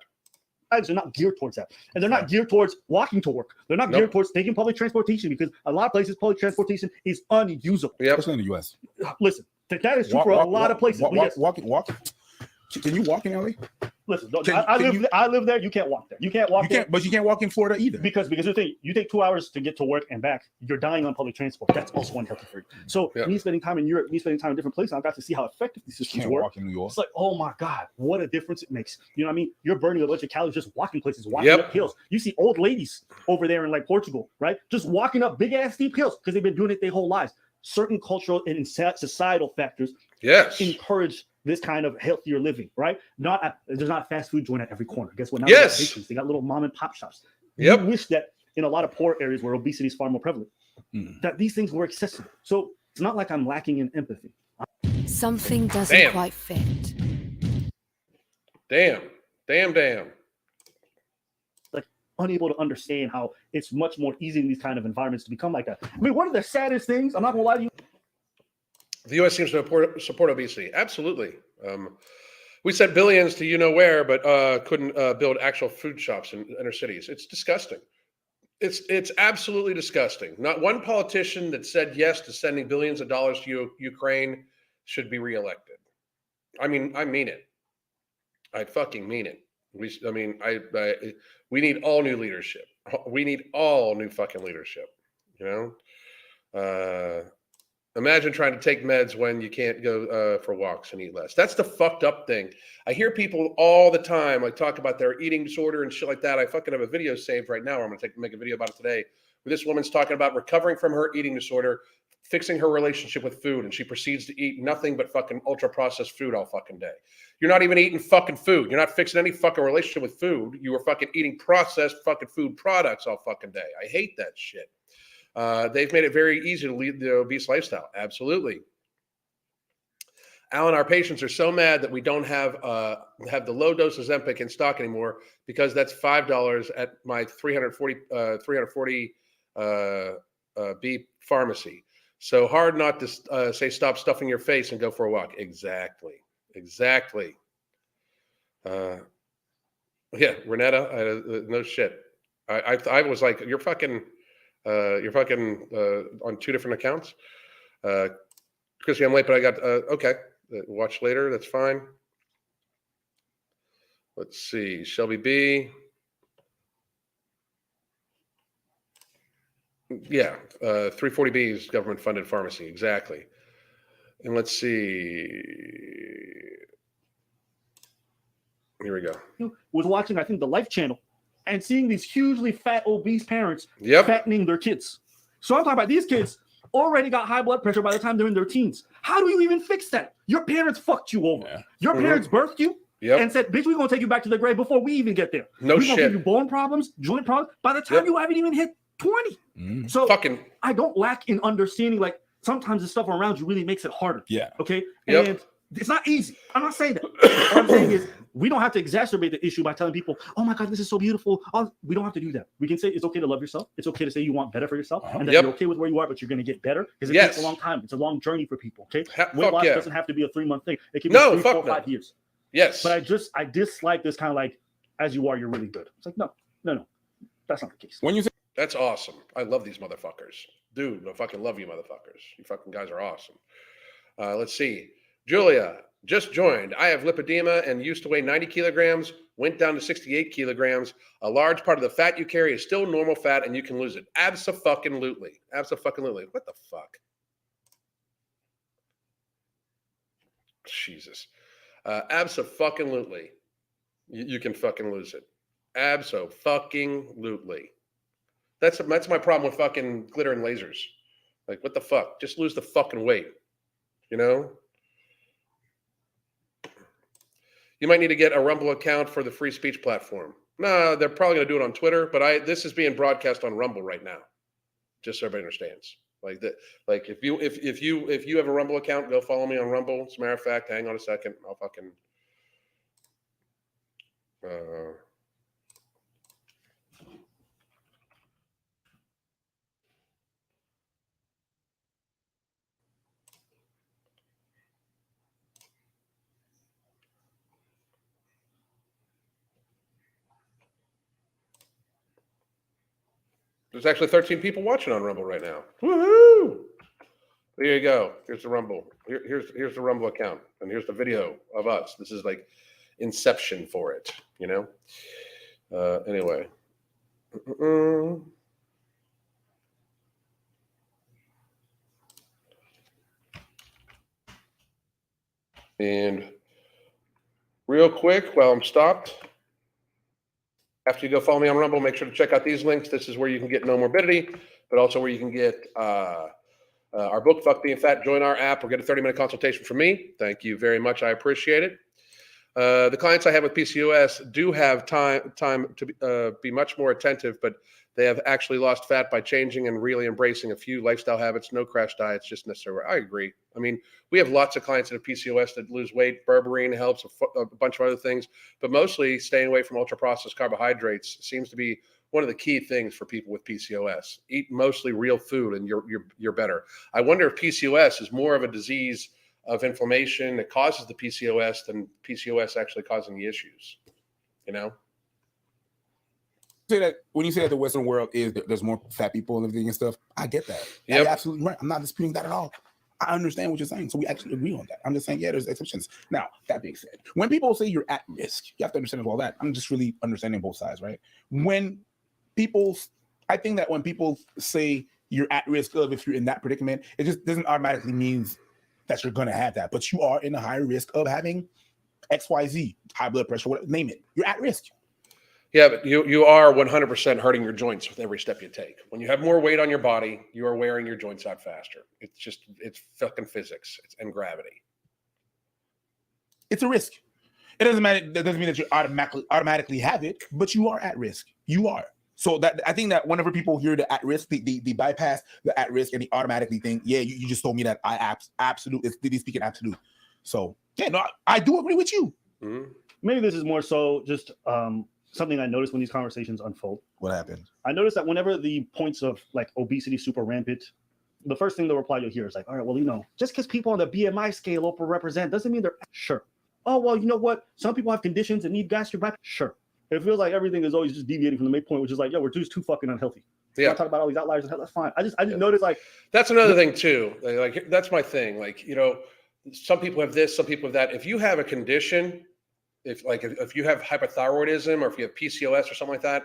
They're not geared towards that, and they're not geared towards walking to work. They're not geared towards taking public transportation because a lot of places public transportation is unusable. Yeah, especially in the U.S. Listen, that is true for a lot of places. Walk. Can you walk in LA? Listen, I live there. You can't walk there. You can't walk there. But you can't walk in Florida either. Because the thing, you take 2 hours to get to work and back. You're dying on public transport. That's also unhealthy for you. So me spending time in Europe, me spending time in different places, I got to see how effective these systems work. Walk in New York. It's like, oh my God, what a difference it makes. You know what I mean? You're burning a bunch of calories just walking places, walking up hills. You see old ladies over there in like Portugal, right? Just walking up big ass steep hills because they've been doing it their whole lives. Certain cultural and societal factors encourage this kind of healthier living, right? There's not a fast food joint at every corner. Guess what? Now they got little mom and pop shops. We wish that in a lot of poor areas where obesity is far more prevalent, that these things were accessible. So it's not like I'm lacking in empathy. Something doesn't quite fit. Damn. Like unable to understand how it's much more easy in these kind of environments to become like that. I mean, one of the saddest things, I'm not gonna lie to you. The U.S. seems to support obesity. Absolutely. We sent billions to you know where, but couldn't build actual food shops in inner cities. It's disgusting. It's absolutely disgusting. Not one politician that said yes to sending billions of dollars to Ukraine should be reelected. I mean it. I fucking mean it. We need all new leadership. We need all new fucking leadership. You know. Imagine trying to take meds when you can't go for walks and eat less. That's the fucked up thing. I hear people all the time like talk about their eating disorder and shit like that. I fucking have a video saved right now. I'm going to make a video about it today. Where this woman's talking about recovering from her eating disorder, fixing her relationship with food, and she proceeds to eat nothing but fucking ultra processed food all fucking day. You're not even eating fucking food. You're not fixing any fucking relationship with food. You are fucking eating processed fucking food products all fucking day. I hate that shit. They've made it very easy to lead the obese lifestyle. Absolutely. Alan, our patients are so mad that we don't have the low dose Ozempic in stock anymore because that's $5 at my 340 B pharmacy. So hard not to say stop stuffing your face and go for a walk. Exactly. Yeah, Renetta, no shit. I was like, you're fucking on two different accounts. Chrissy, I'm late, but I got okay. Watch later. That's fine. Let's see. Shelby B. Yeah, 340B is government-funded pharmacy. Exactly. And let's see. Here we go. Was watching, I think, the Life Channel and seeing these hugely fat, obese parents fattening their kids. So I'm talking about these kids already got high blood pressure by the time they're in their teens. How do you even fix that? Your parents fucked you over. Yeah. Your parents birthed you and said, bitch, we're going to take you back to the grave before we even get there. No shit. We're going to give you bone problems, joint problems by the time you haven't even hit 20. So I don't lack in understanding, like, sometimes the stuff around you really makes it harder. Yeah. Okay? And it's not easy. I'm not saying that. What I'm saying is we don't have to exacerbate the issue by telling people, oh my God, this is so beautiful. We don't have to do that. We can say it's okay to love yourself. It's okay to say you want better for yourself and that you're okay with where you are, but you're going to get better because it takes a long time. It's a long journey for people. Okay. Weight loss doesn't have to be a 3-month thing. It can be 3, 4, 5 years. Yes. But I dislike this kind of like, as you are, you're really good. It's like, no. That's not the case. When you say that's awesome. I love these motherfuckers. Dude, I fucking love you motherfuckers. You fucking guys are awesome. Let's see. Julia just joined. I have lipedema and used to weigh 90 kilograms, went down to 68 kilograms. A large part of the fat you carry is still normal fat and you can lose it. Abso-fucking-lutely. Abso-fucking-lutely. What the fuck? Jesus. Abso-fucking-lutely. You can fucking lose it. Abso-fucking-lutely. That's my problem with fucking glitter and lasers. Like, what the fuck? Just lose the fucking weight. You know? You might need to get a Rumble account for the free speech platform. No, they're probably going to do it on Twitter, but this is being broadcast on Rumble right now. Just so everybody understands. Like that. Like if you have a Rumble account, go follow me on Rumble. As a matter of fact, hang on a second. I'll fucking. There's actually 13 people watching on Rumble right now. Woohoo! There you go. Here's the Rumble. Here's the Rumble account, and here's the video of us. This is like inception for it, you know. Anyway. And real quick, while I'm stopped, after you go follow me on Rumble, make sure to check out these links. This is where you can get No Morbidity, but also where you can get our book, Fuck Being Fat. Join our app or get a 30-minute consultation from me. Thank you very much. I appreciate it. The clients I have with PCOS do have time to be much more attentive, but they have actually lost fat by changing and really embracing a few lifestyle habits, no crash diets, just necessary. I agree. I mean, we have lots of clients that have PCOS that lose weight. Berberine helps, a bunch of other things, but mostly staying away from ultra-processed carbohydrates seems to be one of the key things for people with PCOS. Eat mostly real food and you're better. I wonder if PCOS is more of a disease of inflammation that causes the PCOS than PCOS actually causing the issues, you know? Say that when you say that the Western world there's more fat people and everything and stuff, I get that. Yep. You're absolutely right. I'm not disputing that at all. I understand what you're saying, so we actually agree on that. I'm just saying, yeah, there's exceptions. Now, that being said, when people say you're at risk, you have to understand all that. I'm just really understanding both sides, right? I think that when people say you're at risk of if you're in that predicament, it just doesn't automatically mean that you're going to have that, but you are in a higher risk of having XYZ, high blood pressure, whatever, name it. You're at risk. Yeah, but you are 100% hurting your joints with every step you take. When you have more weight on your body, you are wearing your joints out faster. It's fucking physics and gravity. It's a risk. It doesn't matter. That doesn't mean that you automatically have it, but you are at risk. You are. So that I think that whenever people hear the at risk, they bypass the at risk and they automatically think, yeah, you just told me that I absolute. Did he speak in absolute? So yeah, no, I do agree with you. Mm-hmm. Maybe this is more so just something I noticed when these conversations unfold. What happened? I noticed that whenever the points of like obesity super rampant, the first thing the reply you'll hear is like, all right, well, just because people on the BMI scale overrepresent doesn't mean they're sure. Oh, well, you know what? Some people have conditions that need gastric bypass. Sure. It feels like everything is always just deviating from the main point, which is like, yo, we're just too fucking unhealthy. Yeah. Talk about all these outliers and hell, that's fine. I just noticed like that's another thing too. Like that's my thing. Like, some people have this, some people have that. If you have a condition, if you have hypothyroidism or if you have PCOS or something like that,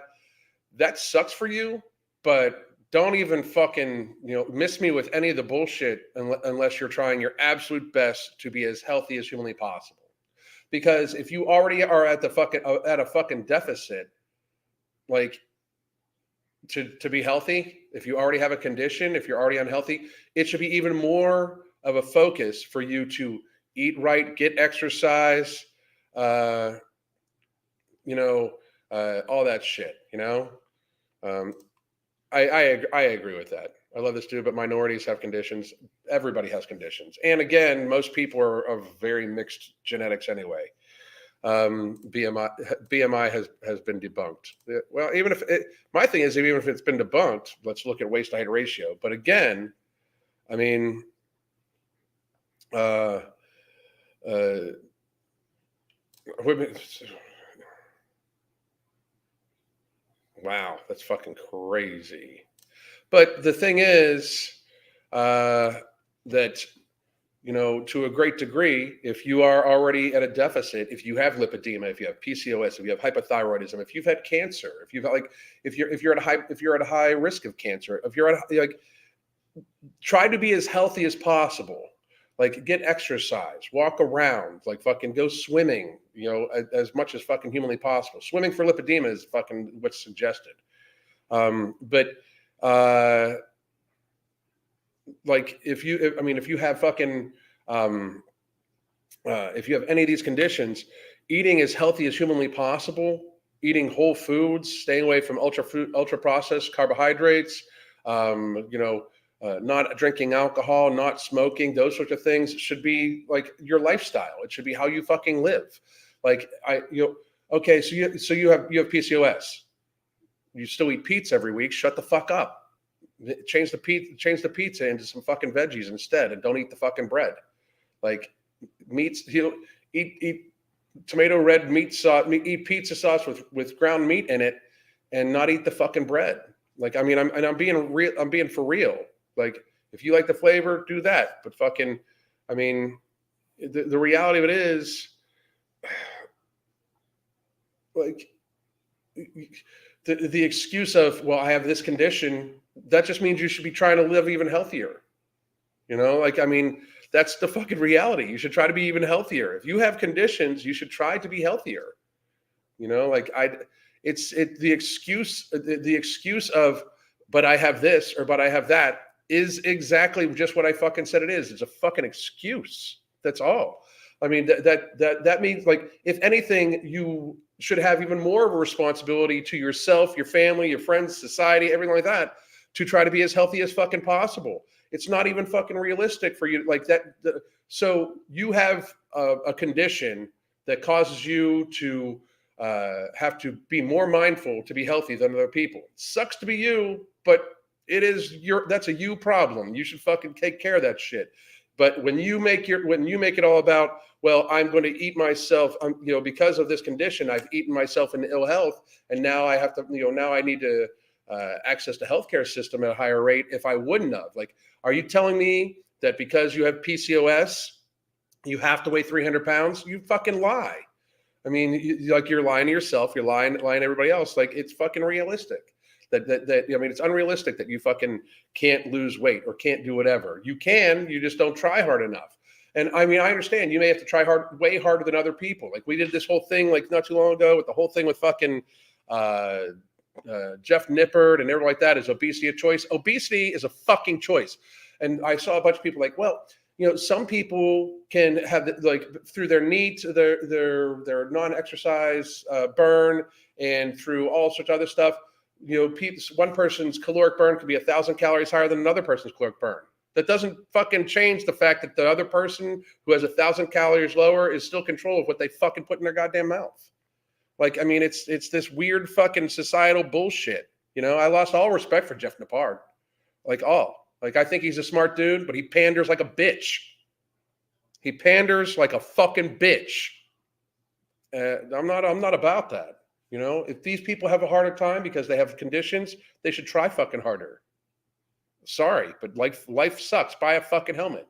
that sucks for you, but don't even fucking, miss me with any of the bullshit unless you're trying your absolute best to be as healthy as humanly possible. Because if you already are at a fucking deficit, like to be healthy, if you already have a condition, if you're already unhealthy, it should be even more of a focus for you to eat right, get exercise, all that shit, I agree with that. I love this dude, but minorities have conditions. Everybody has conditions. And again, most people are of very mixed genetics anyway. BMI has been debunked. Well, my thing is, even if it's been debunked, let's look at waist to height ratio. But again, I mean, wow, that's fucking crazy. But the thing is that you know, to a great degree, if you are already at a deficit, if you have lipedema, if you have PCOS, if you have hypothyroidism, if you've had cancer, if you've like, if you're at a high risk of cancer, if you're at like, try to be as healthy as possible. Like, get exercise, walk around, like fucking go swimming, you know, as much as fucking humanly possible. Swimming for lipedema is fucking what's suggested. Like if you have fucking, if you have any of these conditions, eating as healthy as humanly possible, eating whole foods, staying away from ultra processed carbohydrates, not drinking alcohol, not smoking, those sorts of things should be like your lifestyle. It should be how you fucking live. Like okay, so you have PCOS. You still eat pizza every week. Shut the fuck up. Change the pizza into some fucking veggies instead, and don't eat the fucking bread. Like meats, eat tomato red meat sauce, eat pizza sauce with ground meat in it, and not eat the fucking bread. Like, I mean, I'm being for real. Like, if you like the flavor, do that. But fucking, I mean, the reality of it is, like, the excuse of, well, I have this condition, that just means you should be trying to live even healthier. You know, like, I mean, that's the fucking reality. You should try to be even healthier. If you have conditions, you should try to be healthier. You know, like the excuse of, but I have this or but I have that is exactly just what I fucking said it is. It's a fucking excuse. That's all. I mean, that means, like, if anything, you should have even more of a responsibility to yourself, your family, your friends, society, everything like that, to try to be as healthy as fucking possible. It's not even fucking realistic for you like that. So you have a condition that causes you to have to be more mindful to be healthy than other people. It sucks to be you, but that's a you problem. You should fucking take care of that shit. But when you make it all about, well, I'm going to eat myself, because of this condition, I've eaten myself into ill health, and now I have to, now I need to access the healthcare system at a higher rate if I wouldn't have. Like, are you telling me that because you have PCOS, you have to weigh 300 pounds? You fucking lie. I mean, you're lying to yourself. You're lying to everybody else. Like, it's fucking realistic. It's unrealistic that you fucking can't lose weight or can't do whatever. You can, you just don't try hard enough. And I mean, I understand you may have to try way harder than other people. Like, we did this whole thing like not too long ago with the whole thing with fucking Jeff Nippert and everything like that. Is obesity a choice? Obesity is a fucking choice. And I saw a bunch of people like, well, some people can have through their NEAT, their non-exercise burn, and through all sorts of other stuff. One person's caloric burn could be 1,000 calories higher than another person's caloric burn. That doesn't fucking change the fact that the other person who has 1,000 calories lower is still control of what they fucking put in their goddamn mouth. Like, I mean, it's this weird fucking societal bullshit. I lost all respect for Jeff Nippert. Like, I think he's a smart dude, but he panders like a bitch. He panders like a fucking bitch. I'm not about that. If these people have a harder time because they have conditions, they should try fucking harder. Sorry, but life sucks. Buy a fucking helmet.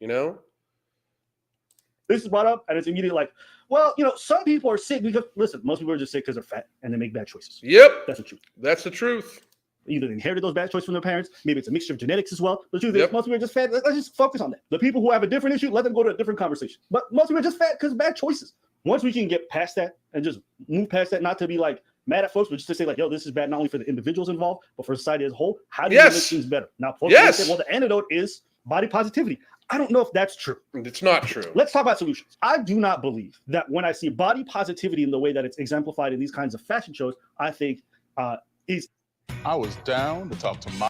This is brought up, and it's immediately like, well, some people are sick because, listen, most people are just sick because they're fat and they make bad choices. Yep. That's the truth. That's the truth. Either they inherited those bad choices from their parents, maybe it's a mixture of genetics as well. The truth is, most people are just fat. Let's just focus on that. The people who have a different issue, let them go to a different conversation. But most people are just fat because of bad choices. Once we can get past that and just move past that, not to be like mad at folks, but just to say like, yo, this is bad not only for the individuals involved, but for society as a whole. How do you make things better? Now, folks say, well, the antidote is body positivity. I don't know if that's true. It's not true. Let's talk about solutions. I do not believe that when I see body positivity in the way that it's exemplified in these kinds of fashion shows, I think is. I was down to talk to my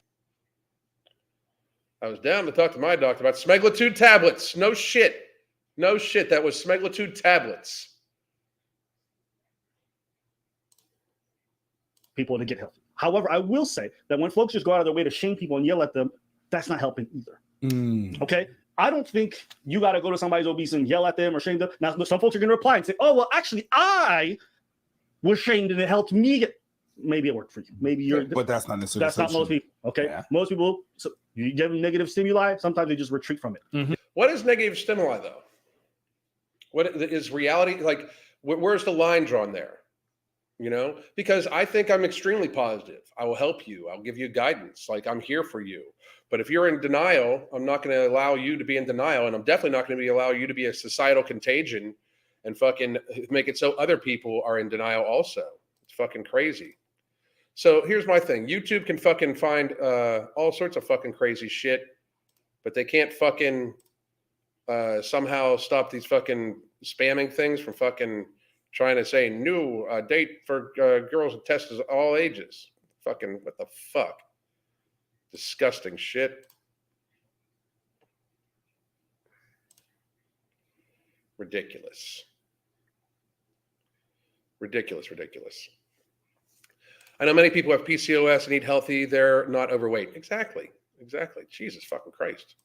doctor about semaglutide tablets. No shit. That was semaglutide tablets. People to get healthy. However, I will say that when folks just go out of their way to shame people and yell at them, that's not helping either. Okay? I don't think you got to go to somebody's obese and yell at them or shame them. Now, some folks are going to reply and say, oh, well, actually, I was shamed and it helped me get. Maybe it worked for you. Maybe you're. But that's not necessarily. That's not most people. Okay? Yeah. Most people, so you give them negative stimuli, sometimes they just retreat from it. What is negative stimuli, though? What is reality? Like, where's the line drawn there? You know, because I think I'm extremely positive. I will help you. I'll give you guidance. Like, I'm here for you. But if you're in denial, I'm not going to allow you to be in denial. And I'm definitely not going to allow you to be a societal contagion and fucking make it so other people are in denial also. It's fucking crazy. So here's my thing. YouTube can fucking find all sorts of fucking crazy shit, but they can't fucking somehow stop these fucking spamming things from fucking trying to say new date for girls and testers all ages. Fucking what the fuck? Disgusting shit. Ridiculous. Ridiculous. I know many people have PCOS and eat healthy. They're not overweight. Exactly. Jesus fucking Christ.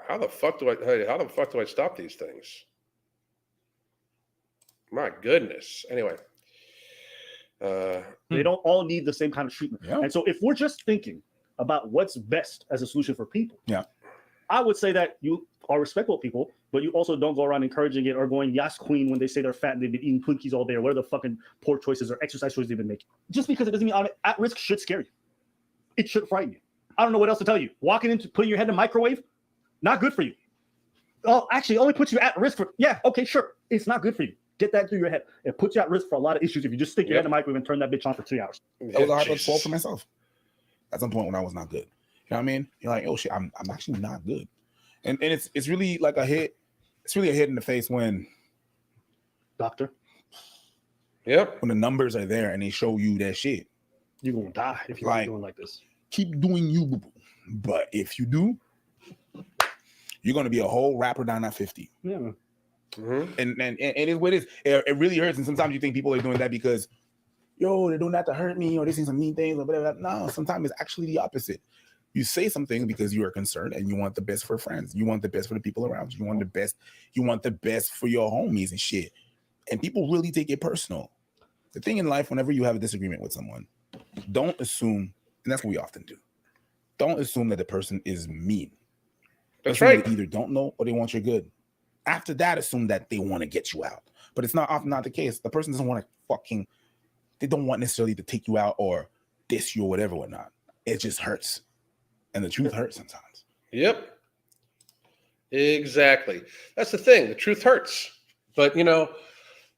How the fuck do I stop these things? My goodness. Anyway. They don't all need the same kind of treatment. Yeah. And so if we're just thinking about what's best as a solution for people, I would say that you are respectful of people, but you also don't go around encouraging it or going yes queen when they say they're fat and they've been eating Twinkies all day, or what are the fucking poor choices or exercise choices they've been making. Just because it doesn't mean at risk should scare you. It should frighten you. I don't know what else to tell you. Walking into putting your head in a microwave, not good for you. Oh, actually, it only puts you at risk for, okay, sure. It's not good for you. Get that through your head. It puts you at risk for a lot of issues if you just stick your head in the microwave and turn that bitch on for 3 hours. That was a hard fault for myself. At some point when I was not good. You know what I mean? You're like, oh shit, I'm actually not good. And it's really like a hit. It's really a hit in the face when doctor. Yep. When the numbers are there and they show you that shit. You're gonna die if you're doing like this. Keep doing you, boo-boo. But if you do, you're gonna be a whole rapper down at 50. Yeah. Mm-hmm. And it's what it is. It really hurts. And sometimes you think people are doing that because, they're doing that to hurt me, or they say some mean things, or whatever. No, sometimes it's actually the opposite. You say something because you are concerned and you want the best for friends. You want the best for the people around you. You want the best. You want the best for your homies and shit. And people really take it personal. The thing in life, whenever you have a disagreement with someone, don't assume, and that's what we often do. Don't assume that the person is mean. That's right. They either don't know or they want your good. After that, assume that they want to get you out. But it's often not the case. The person doesn't want to they don't want necessarily to take you out or diss you or whatnot. It just hurts. And the truth hurts sometimes. Yep. Exactly. That's the thing. The truth hurts. But,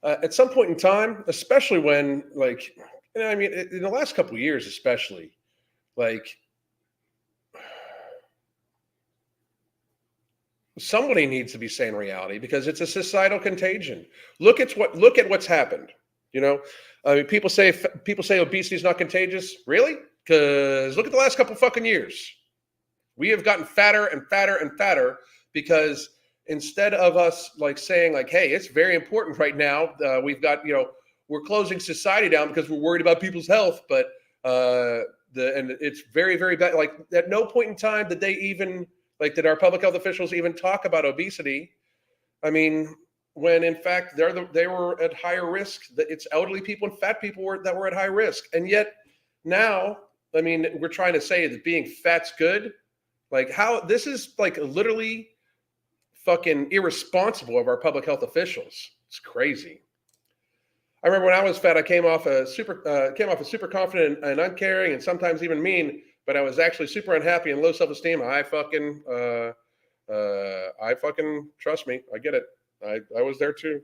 at some point in time, especially when, in the last couple of years, especially, somebody needs to be saying reality because it's a societal contagion. Look at what's happened. People say obesity is not contagious. Really? Because look at the last couple fucking years. We have gotten fatter and fatter and fatter because instead of us saying hey, it's very important right now. We've got, we're closing society down because we're worried about people's health. But and it's very, very bad. At no point in time did they even did our public health officials even talk about obesity? I mean, when in fact they were at higher risk. It's elderly people and fat people that were at high risk. And yet now, we're trying to say that being fat's good. How this is literally fucking irresponsible of our public health officials. It's crazy. I remember when I was fat, I came off as super confident and uncaring and sometimes even mean, but I was actually super unhappy and low self-esteem. I fucking trust me. I get it. I was there too.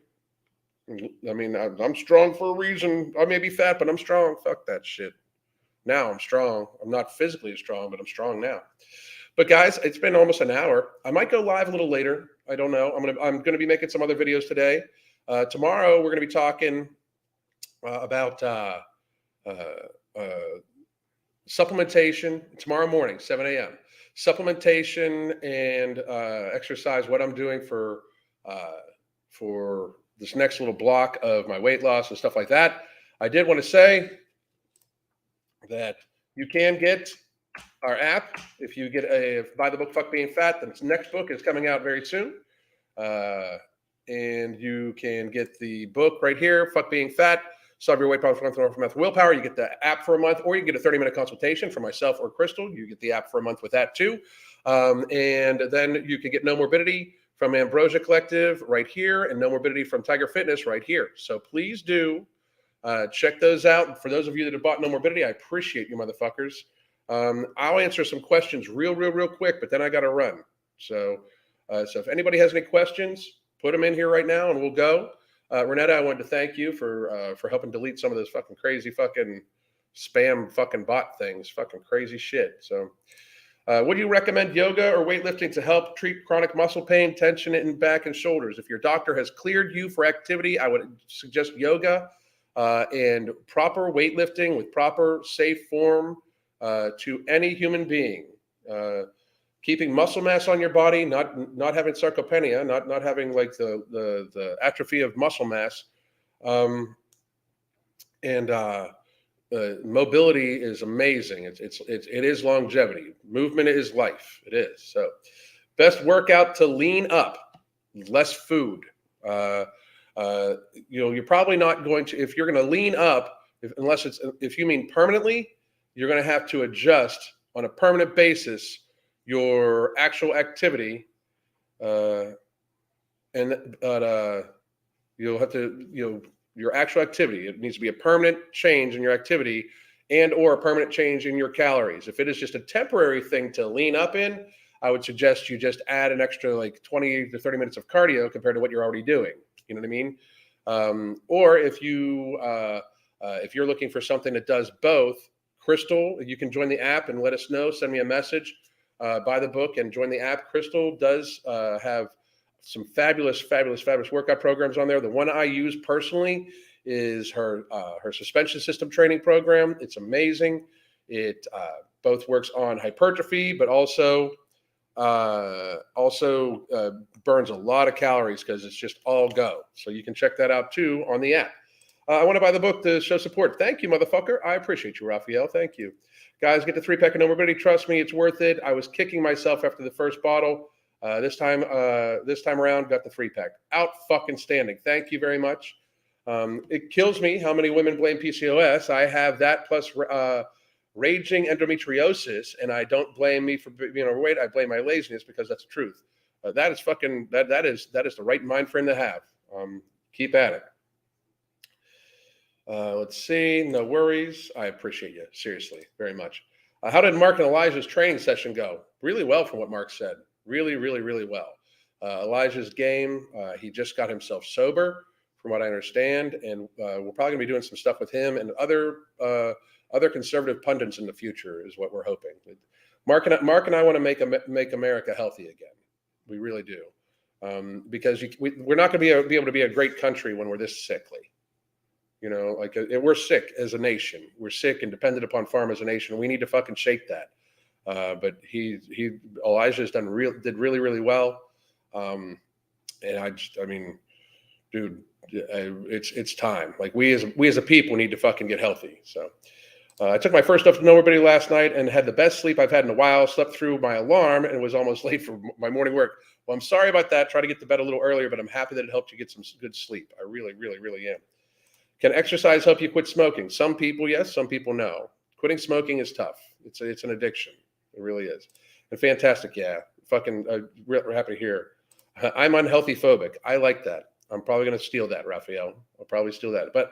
I'm strong for a reason. I may be fat, but I'm strong. Fuck that shit. Now I'm strong. I'm not physically as strong, but I'm strong now. But guys, it's been almost an hour. I might go live a little later. I don't know. I'm gonna be making some other videos today. Tomorrow we're gonna be talking about supplementation. Tomorrow morning, 7 a.m. Supplementation and exercise. What I'm doing for this next little block of my weight loss and stuff like that. I did want to say that you can get our app if you buy the book Fuck Being Fat. The next book is coming out very soon, and you can get the book right here, Fuck Being Fat. solve your weight problems with willpower. You get the app for a month, or you get a 30-minute consultation from myself or Crystal. You get the app for a month with that too. And then you can get No Morbidity from Ambrosia Collective right here, and No Morbidity from Tiger Fitness right here. So please do check those out. For those of you that have bought No Morbidity, I appreciate you motherfuckers. I'll answer some questions real quick, but then I got to run. So if anybody has any questions, put them in here right now and we'll go. Renetta, I wanted to thank you for helping delete some of those fucking crazy fucking spam fucking bot things, fucking crazy shit. So would you recommend yoga or weightlifting to help treat chronic muscle pain, tension in back and shoulders? If your doctor has cleared you for activity, I would suggest yoga and proper weightlifting with proper safe form to any human being. Keeping muscle mass on your body, not having sarcopenia, not having like the atrophy of muscle mass, and mobility is amazing. It is longevity. Movement is life. It is. So, best workout to lean up, less food. You're probably not going to, if you're going to lean up, if you mean permanently, you're going to have to adjust on a permanent basis your actual activity, you'll have to, your actual activity. It needs to be a permanent change in your activity and or a permanent change in your calories. If it is just a temporary thing to lean up in, I would suggest you just add an extra like 20 to 30 minutes of cardio compared to what you're already doing. You know what I mean? Or if you're looking for something that does both, Crystal, you can join the app and let us know. Send me a message. Buy the book and join the app. Crystal does have some fabulous workout programs on there. The one I use personally is her suspension system training program. It's amazing. It both works on hypertrophy, but also burns a lot of calories because it's just all go. So you can check that out too on the app. I want to buy the book to show support. Thank you, motherfucker. I appreciate you, Raphael. Thank you. Guys, get the 3-pack of No Morbidity. Trust me, it's worth it. I was kicking myself after the first bottle. This time around, got the 3-pack. Out fucking standing. Thank you very much. It kills me how many women blame PCOS. I have that plus raging endometriosis, and I don't blame me for being overweight. I blame my laziness because that's the truth. That is the right mind frame to have. Keep at it. Let's see. No worries. I appreciate you. Seriously, very much. How did Mark and Elijah's training session go? Really well from what Mark said. Really well. Elijah's game, he just got himself sober from what I understand. And we're probably gonna be doing some stuff with him and other conservative pundits in the future is what we're hoping. Mark and I want to make America healthy again. We really do. Because we're not gonna be able to be a great country when we're this sickly. We're sick as a nation. We're sick and dependent upon farm as a nation. We need to fucking shake that. But Elijah's did really well. And dude, it's time. Like we as a people need to fucking get healthy. So I took my first stuff to No Morbidity last night and had the best sleep I've had in a while. Slept through my alarm and was almost late for my morning work. Well, I'm sorry about that. Try to get to bed a little earlier, but I'm happy that it helped you get some good sleep. I really am. Can exercise help you quit smoking? Some people, yes. Some people, no. Quitting smoking is tough. It's an addiction. It really is. And fantastic, yeah. Fucking we're happy to hear. I'm unhealthy phobic. I like that. I'm probably going to steal that, Raphael. I'll probably steal that. But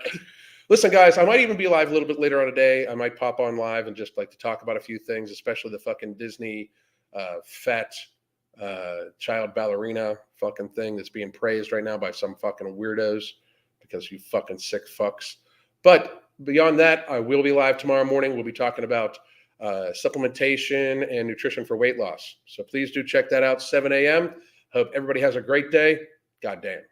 listen, guys, I might even be live a little bit later on today. I might pop on live and just like to talk about a few things, especially the fucking Disney fat child ballerina fucking thing that's being praised right now by some fucking weirdos. Because you fucking sick fucks. But beyond that, I will be live tomorrow morning. We'll be talking about supplementation and nutrition for weight loss. So please do check that out, 7 a.m. Hope everybody has a great day. God damn.